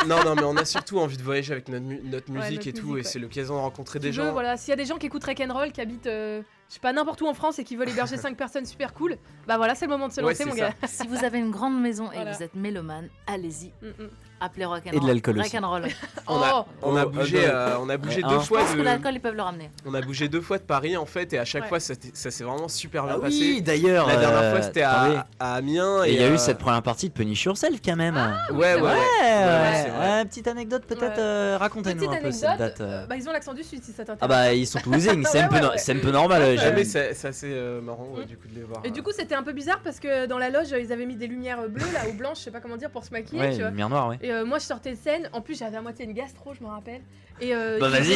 Non, mais on a surtout envie de voyager avec notre musique notre et tout, musique, et ouais. c'est l'occasion de rencontrer des Tu veux, gens. voilà, s'il y a des gens qui écoutent Rock'n'Roll, qui habitent, je sais pas, n'importe où en France et qui veulent héberger 5 personnes super cool, bah voilà, c'est le moment de se Ouais, lancer, c'est mon ça. gars. Si vous avez une grande maison et Voilà. que vous êtes mélomane, allez-y. Mm. Appelez Rock'n'Roll. Et de l'alcool aussi. Rock'n'Roll. On a, Oh. on a Oh, bougé, non. on a bougé Hein. deux Je fois Je pense que de, l'alcool, ils peuvent le ramener. on a bougé 2 fois de Paris en fait, et à chaque Ouais. fois ça s'est vraiment super bien Ah passé. oui, d'ailleurs. La dernière fois c'était attendez. à Amiens Et il y a eu euh, cette première partie de Punish Yourself quand même. Ouais, c'est ouais, vrai. ouais, c'est vrai. Petite anecdote peut-être, Ouais. racontez-nous Petite un peu cette anecdote, date. bah ils ont l'accent du sud si ça t'intéresse. Ah bah ils sont toulousains, c'est un peu Ouais, no- ouais. c'est un peu normal. Ouais, j'aime- mais c'est assez marrant du coup de les voir. Et du coup, c'était un peu bizarre parce que dans la loge, ils avaient mis des lumières bleues là ou blanches, je sais pas comment dire, pour se maquiller, Ouais, tu vois. lumière noire, ouais. Et moi, je sortais de scène. En plus, j'avais à moitié une gastro, je me rappelle. Et Bah vas-y.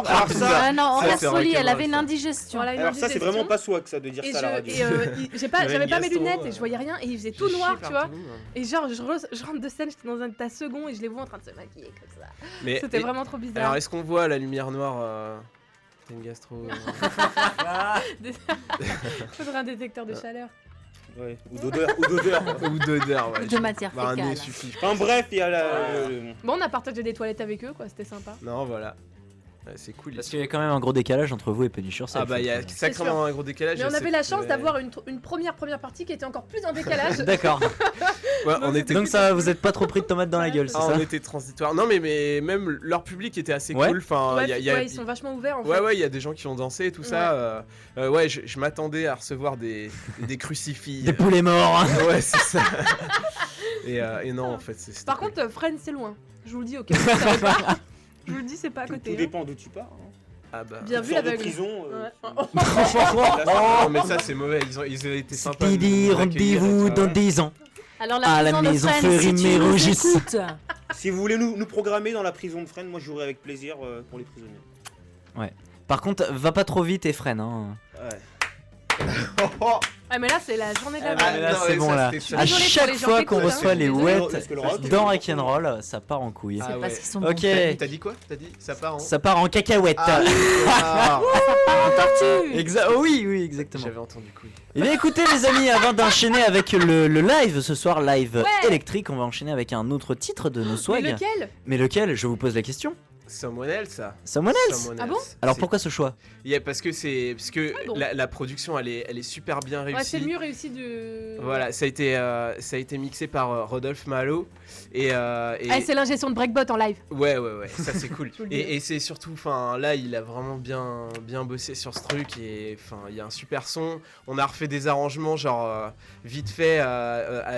Alors ça, Ah non, en ça, reste c'est folie, elle rock'n'roll, avait une ça. indigestion. voilà, une alors ça c'est indigestion. vraiment pas swag ça de dire Et ça à la radio. j'avais pas mes gastro, lunettes et je voyais rien et il faisait tout J'ai noir, chié tu vois. partout. Et genre, je rentre de scène, j'étais dans un état second et je les vois en train de se maquiller comme ça. Mais C'était et- vraiment trop bizarre. Alors est-ce qu'on voit la lumière noire T'as une gastro Faudrait un détecteur de chaleur. Ouais, ou d'odeur, ou d'odeur. ou d'odeur, ouais. De matière Bah, un nez fécale. suffit. Enfin bref, il y a la. Bon, on a partagé des toilettes avec eux, quoi, c'était sympa. Non, voilà. Ouais, c'est cool. Parce qu'il y a quand même un gros décalage entre vous et Penny-sur-Seine. Ah bah il y a sacrément un gros décalage. Mais on je avait sais la que- chance d'avoir une première partie qui était encore plus en décalage. D'accord. Ouais, on était. Donc ça, vous êtes pas trop pris de tomates dans la gueule, c'est Ah, ça on était transitoire. Non mais même leur public était assez Ouais. cool. Enfin, Ouais, il y a- ils sont vachement ouverts en fait. Ouais, il y a des gens qui ont dansé et tout ça. Ouais, je m'attendais à recevoir des crucifix. Des poulets morts. Ouais, c'est ça. Et non, en fait, c'est. Par contre, Friends c'est loin. Je vous le dis, ok. Vous savez pas. Je vous le dis, c'est pas à côté. Tout dépend d'où tu pars. hein. Ah bah. Bien Une vu sorte de l'aveugle. prison. Ouais. Non, mais ça, c'est mauvais. Ils ont été sympas. de nous Didi, accueillir, rendez-vous tu vois. dans 10 ans. Alors À la prison de maison Friends, Fleury si tu nous Mérogis. écoutes. Si vous voulez nous programmer dans la prison de Friends, moi je jouerai avec plaisir pour les prisonniers. Ouais. Par contre, va pas trop vite et freine. Hein. Ouais. Ah, mais là, c'est la journée de la Ah, mort. mais là, non, c'est mais bon ça, là. c'était À désolée pour chaque les gens fois qui qu'on écoutent, reçoit hein. les Désolée. wet Parce que le rock, dans Rock'n'Roll, ça part en couille. C'est Ah parce ouais. qu'ils sont Ok. bons. T'as dit quoi? T'as dit ça part en. Ça part en cacahuète. Ah, Oui, exactement. J'avais entendu couille. Eh bien écoutez les amis, avant d'enchaîner avec le live ce soir, live Ouais. électrique, on va enchaîner avec un autre titre de nos Mais swags. lequel? Mais lequel? Je vous pose la question. Someone Else, ça. Someone Else. Someone Ah bon Else. Alors C'est- pourquoi ce choix? Yeah, parce que Ah bon. la production elle est super bien réussie. Ouais, c'est le mieux réussi de. Voilà, ça a été mixé par Rodolphe Malo et Ah, c'est l'ingé son de Breakbot en live. ouais, ça c'est cool. Je vous le dis. Et c'est surtout, enfin là il a vraiment bien bossé sur ce truc et enfin il y a un super son. On a refait des arrangements genre vite fait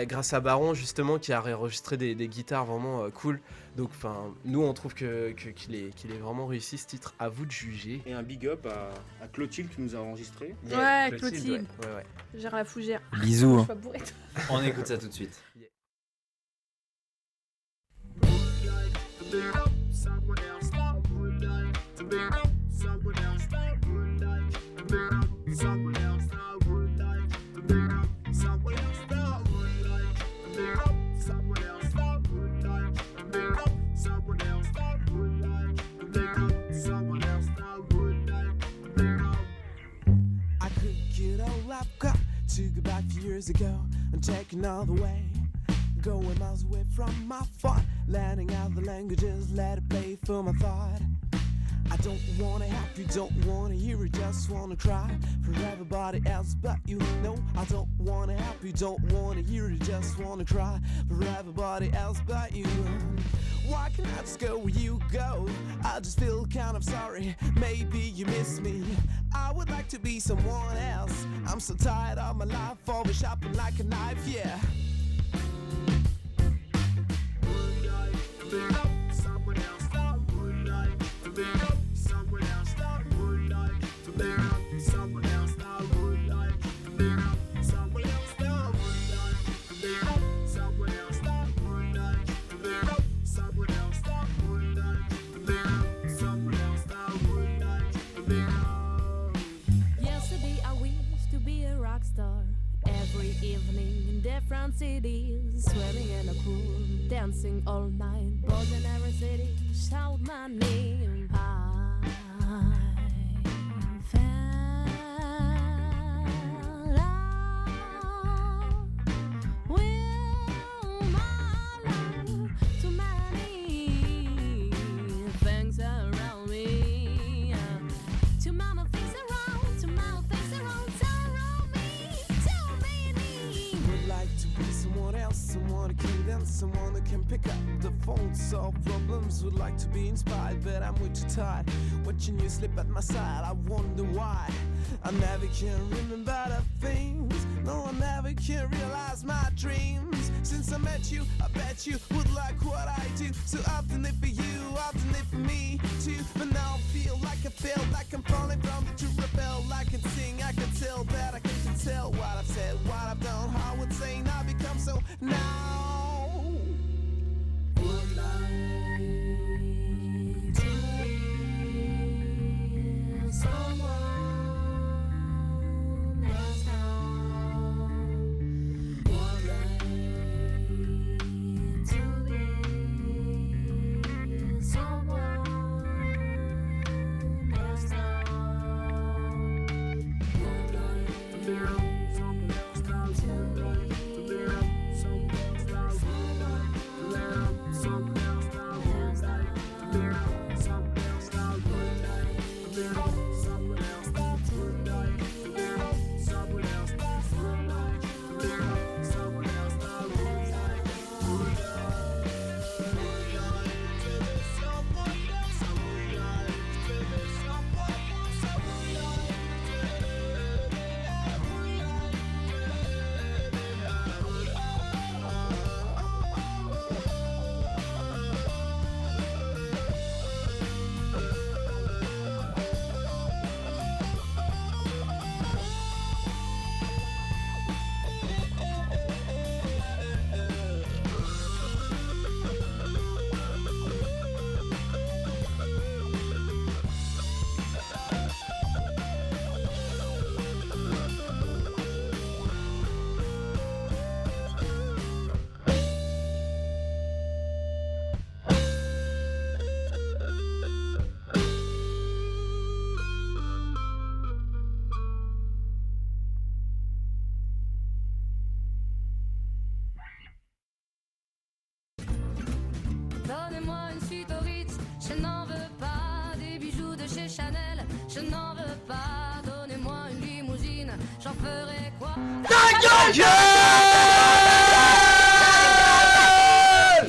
grâce à Baron justement qui a réenregistré des guitares vraiment cool. Donc enfin nous on trouve qu'il est vraiment réussi ce titre. À vous de juger. Et un big up à Clotilde qui nous a enregistré. Ouais, Clotilde. Ouais. Gère la fougère. Bisous. Je hein. suis pas bourrée. On écoute ça tout de suite. I could get all I've got to go back a few years ago and take another way. Going miles away from my thought, learning out the languages, let it play for my thought. I don't wanna help you, don't wanna hear it, just wanna cry for everybody else but you. No, I don't wanna help you, don't wanna hear it, just wanna cry for everybody else but you. Why can't I just go where you go? I just feel kind of sorry, maybe you miss me. I would like to be someone else. I'm so tired of my life, always shopping like a knife, yeah. Someone else, someone else, someone else, someone else, someone else, Yesterday I wished to be a rock star. Every evening in different cities, swimming in a pool, dancing all night. Boys in every city shout my name. I fell with my love. Too many things around me. Too many things around, too many things around, surround me, too many. Would like to be someone else, someone who can dance, someone who can pick up the phone, solve problems. Would like to be inspired, but I'm way too tired. Watching you slip at my side, I wonder why. I never can remember the things. No, I never can realize my dreams. Since I met you, I bet you would like what I do. So often it for you, often it for me too. But now I feel like I'm falling from the to rebel. I can sing, I can tell that I can tell what I've said, what I've done, how it's saying I become so now. Would like to be someone else now. Would like to be someone chez Chanel, je n'en veux pas. Donnez-moi une limousine, j'en ferai quoi?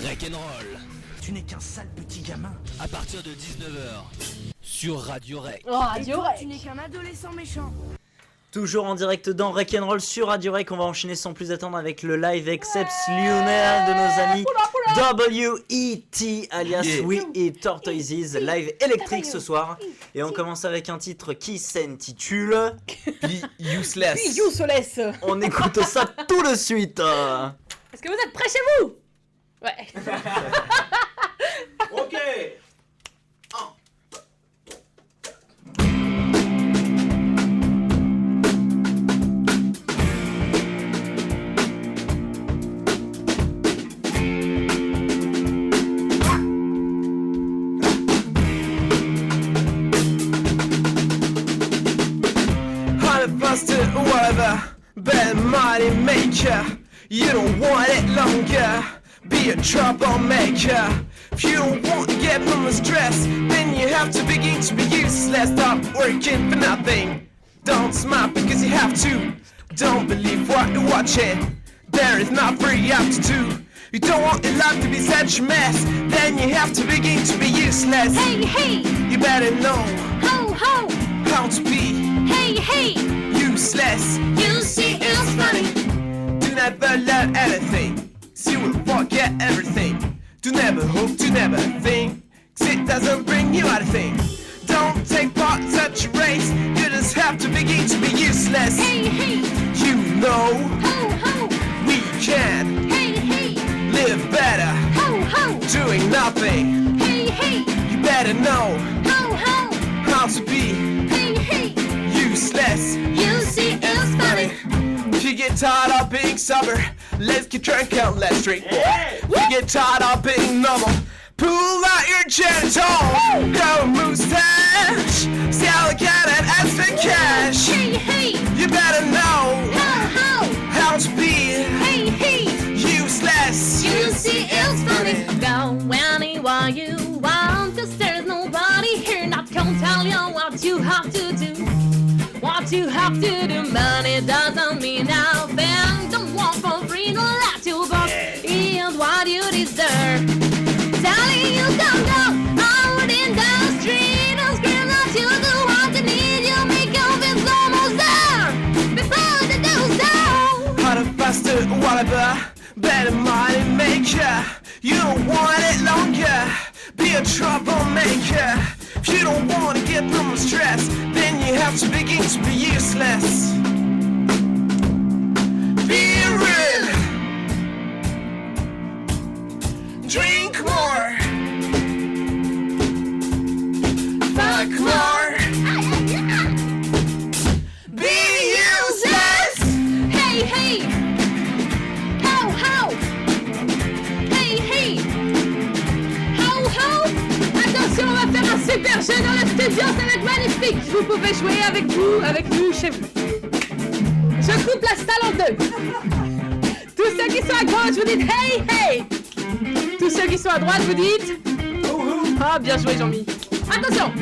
Rock'n'roll. Tu n'es qu'un sale petit gamin. À partir de 19h sur Radio Rec. Oh, Radio Rec. Tu n'es qu'un adolescent méchant. Toujours en direct dans Rock'n'Roll sur Radio Rec, on va enchaîner sans plus attendre avec le live Accepts Lunaire de nos amis W.E.T. alias We Eat Tortoises, live électrique ce soir. Et on commence avec un titre qui s'intitule Useless. Useless. On écoute ça tout de suite. Est-ce que vous êtes prêts chez vous? Ouais. Ok. Buster, whatever, bad money maker. You don't want it longer, be a troublemaker. If you don't want to get from the stress, then you have to begin to be useless. Stop working for nothing. Don't smile because you have to. Don't believe what you're watching. There is not free you have to do. You don't want your life to be such a mess, then you have to begin to be useless. Hey, hey, You better know ho, ho, how to be hey, hey, useless. you see it's funny. Do never learn anything, so you will forget everything. Do never hope, do never think, 'cause it doesn't bring you anything. Don't take part in such a race, you just have to begin to be useless. Hey, hey, You know ho, ho, we can hey, hey, live better, ho, ho, doing nothing. hey, hey, You better know ho, ho, how to be hey, hey, useless. you see it's funny. If you get tired of being sober, let's get drunk and let's drink more. If you get tired of being normal, pull out your genital, grow a mustache, sell a cat and ask for cash. Hey, hey, You better know ho, ho, how to be hey, hey, useless. you see it's funny. Go anywhere you want, 'cause there's nobody here not gonna tell you what you have to do. What you have to do, money doesn't mean nothing. Don't want for free, no let you box. Eat what you deserve. Telling you don't go out in the street and scream that you do what you need. You make up it's almost there before the door's down. How to faster, whatever, better money maker. You don't want it longer, be a troublemaker. If you don't want to get from the stress, then you have to begin to be useless. Be real. Drink more. Fuck more. Be useless. Hey, hey, ho, ho, hey, hey, ho, ho. Attention, on va faire un super jeu dans le studio, ça va être magnifique. Vous pouvez jouer avec nous, chez vous. Je coupe la salle en deux. Tous ceux qui sont à gauche, vous dites hey, hey. Tous ceux qui sont à droite, vous dites ah, bien joué, Jean-Mi. Attention.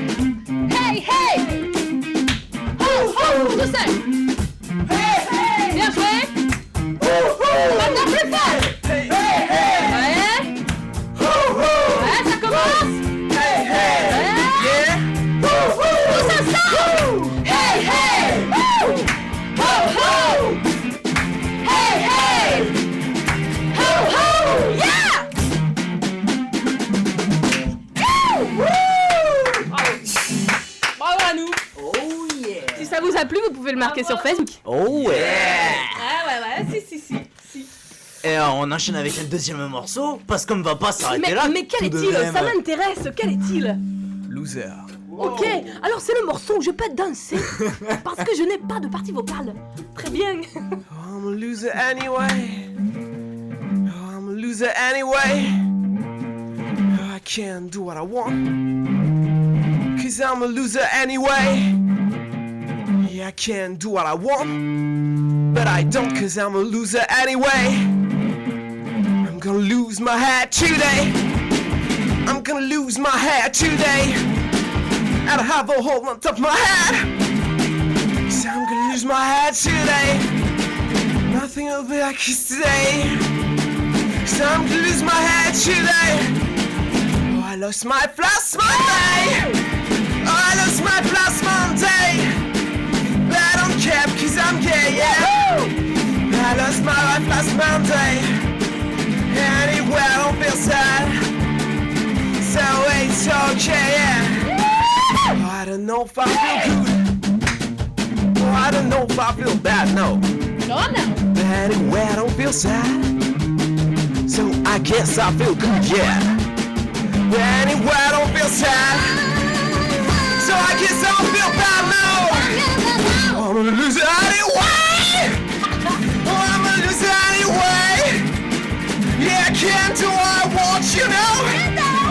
Hey, hey. Ho, ho, tous ceux. Bien joué. Maintenant plus fort. Ouais. Ouais, ça commence. Ouais. Tous ensemble. Hey, hey. Ho, ho. Hey, hey. Ho, ho. Yeah. Bravo à nous. Oh yeah. Si ça vous a plu, vous pouvez le marquer sur Facebook. Oh ouais. Ah ouais, si. Et on enchaîne avec un deuxième morceau, parce qu'on ne va pas s'arrêter là. Mais quel tout de est-il? même. Ça m'intéresse, quel est-il? Loser. Ok, alors c'est le morceau où je peux danser, parce que je n'ai pas de partie vocale. Très bien. I'm a loser anyway. Oh, I'm a loser anyway. Oh, I can't do what I want. 'Cause I'm a loser anyway. Yeah, I can do what I want. But I don't 'cause I'm a loser anyway. I'm gonna lose my head today. I'm gonna lose my head today. gotta have a hold on top of my head. So I'm gonna lose my head today. Nothing will be like yesterday. So I'm gonna lose my head today. Oh, I lost my plus Monday. Oh, I lost my plus Monday. But I don't care because I'm gay, yeah. I lost my life last Monday. Anyway, I don't feel sad. So it's okay, yeah. Oh, I don't know if I feel good. Oh, I don't know if I feel bad, no. Oh no. But anyway, I don't feel sad. So I guess I feel good, yeah. But anyway, I don't feel sad. So I guess I don't feel bad, no. I'm gonna lose it anyway. Oh, I'm gonna lose it anyway. Yeah, I can't do what I want, you know.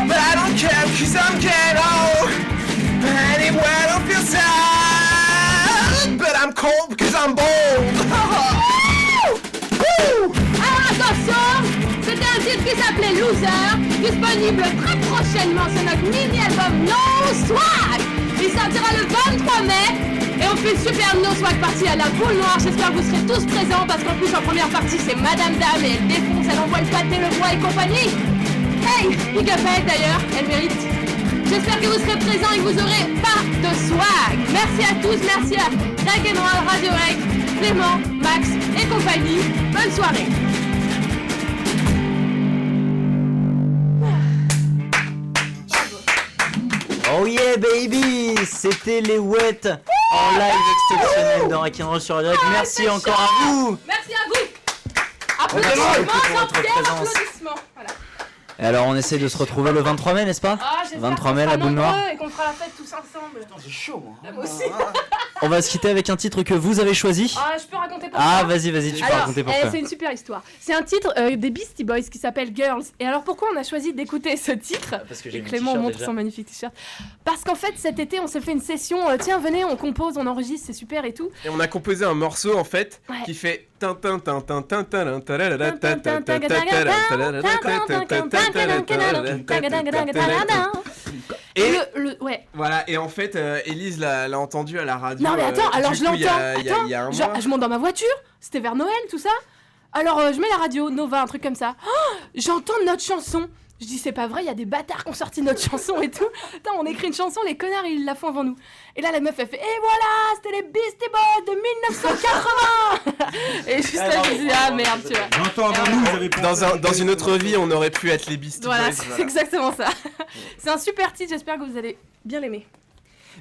But I don't care cause I'm gay, no. Anyway, I don't feel sad. But I'm cold because I'm bold. Alors attention, c'était un titre qui s'appelait Loser, disponible très prochainement sur notre mini-album No Swag. Il sortira le 23 mai et on fait une super No Swag party à la boule noire. J'espère que vous serez tous présents parce qu'en plus en première partie c'est Madame Dame et elle défonce, elle envoie le pâté, le bois et compagnie. Hey, big up à elle d'ailleurs, elle mérite. J'espère que vous serez présents et que vous aurez pas de swag. Merci à tous, merci à Rock'n'Roll, Radio Rec, Clément, Max et compagnie. Bonne soirée. Oh yeah baby, c'était les Wet en live exceptionnel de Rock'n'Roll sur Radio Rec. Merci encore à vous. Merci à vous. Applaudissements Applaudissements, pour votre Jean-Pierre, présence. applaudissements. Voilà. Et alors on essaie de se retrouver le 23 mai, n'est-ce pas? Ah, j'espère 23 qu'on mai, sera la boule noire. nombreux et qu'on fera la fête tous ensemble. C'est chaud. Hein. Moi aussi. On va se quitter avec un titre que vous avez choisi. Ah, je peux raconter pourquoi. Ah, vas-y, tu peux raconter pourquoi. C'est une super histoire. C'est un titre des Beastie Boys qui s'appelle Girls. Et alors pourquoi on a choisi d'écouter ce titre? Parce que j'ai Et mon Clément t-shirt montre déjà. son magnifique t-shirt. Parce qu'en fait cet été on s'est fait une session. Tiens venez, on compose, on enregistre, c'est super et tout. Et on a composé un morceau en fait Ouais. qui fait et ouais. voilà, et en fait Élise l'a entendu à la radio. Non mais attends, alors du je coup, l'entends. il y a un Genre, mois. je monte dans ma voiture, c'était vers Noël tout ça. Alors je mets la radio, Nova, un truc comme ça. Oh, j'entends notre chanson. Je dis c'est pas vrai, il y a des bâtards qui ont sorti notre chanson et tout. Attends, on écrit une chanson, les connards ils la font avant nous. Et là la meuf elle fait et voilà, c'était les Beastie Boys de 1980. Et juste là je me dis ah merde tu vois. J'entends avant nous, vous avez Dans une autre vie, on aurait pu être les Beastie Voilà, Boys. c'est exactement ça. C'est un super titre, j'espère que vous allez bien l'aimer.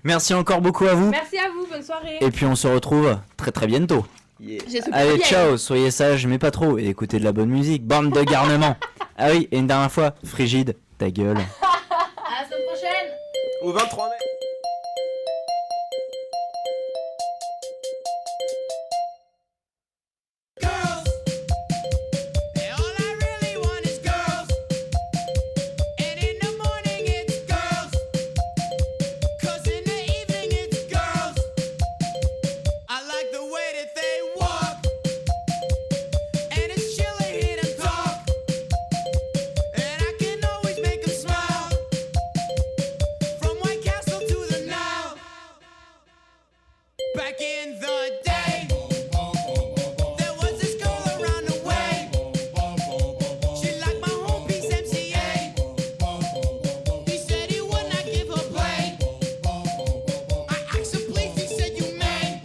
Merci encore beaucoup à vous. Merci à vous, bonne soirée. Et puis on se retrouve très très bientôt. J'ai ce Allez, courriel. ciao, soyez sages, mais pas trop, et écoutez de la bonne musique, bande de garnements. Ah oui, et une dernière fois, Frigide, ta gueule. À la semaine prochaine. Au 23 mai. Back in the day, there was this girl around the way. She liked my home piece MCA. He said he would not give her play. I asked him please, he said you may.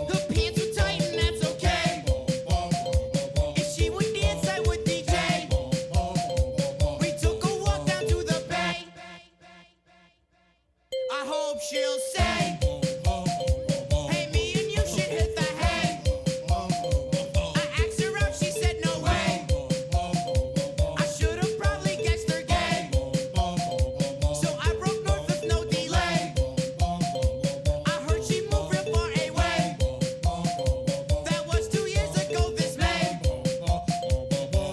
Her pants were tight and that's okay. If she would dance, I would DJ. We took a walk down to the bay. I hope she'll say, hey, me and you should hit the hay. I asked her out, she said no way. I should have probably guessed her gay. So I broke north with no delay. I heard she moved real far away. That was 2 years ago this May.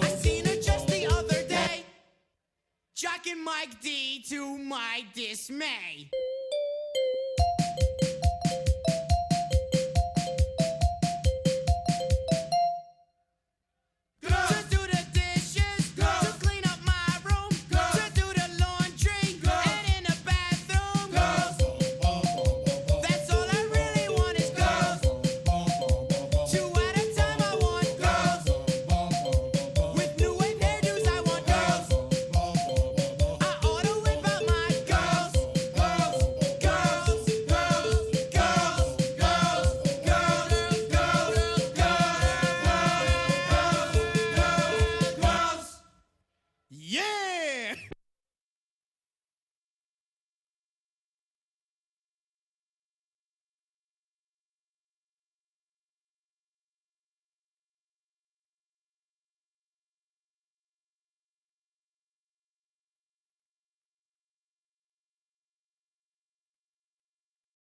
I seen her just the other day. Jack and Mike D to my dismay.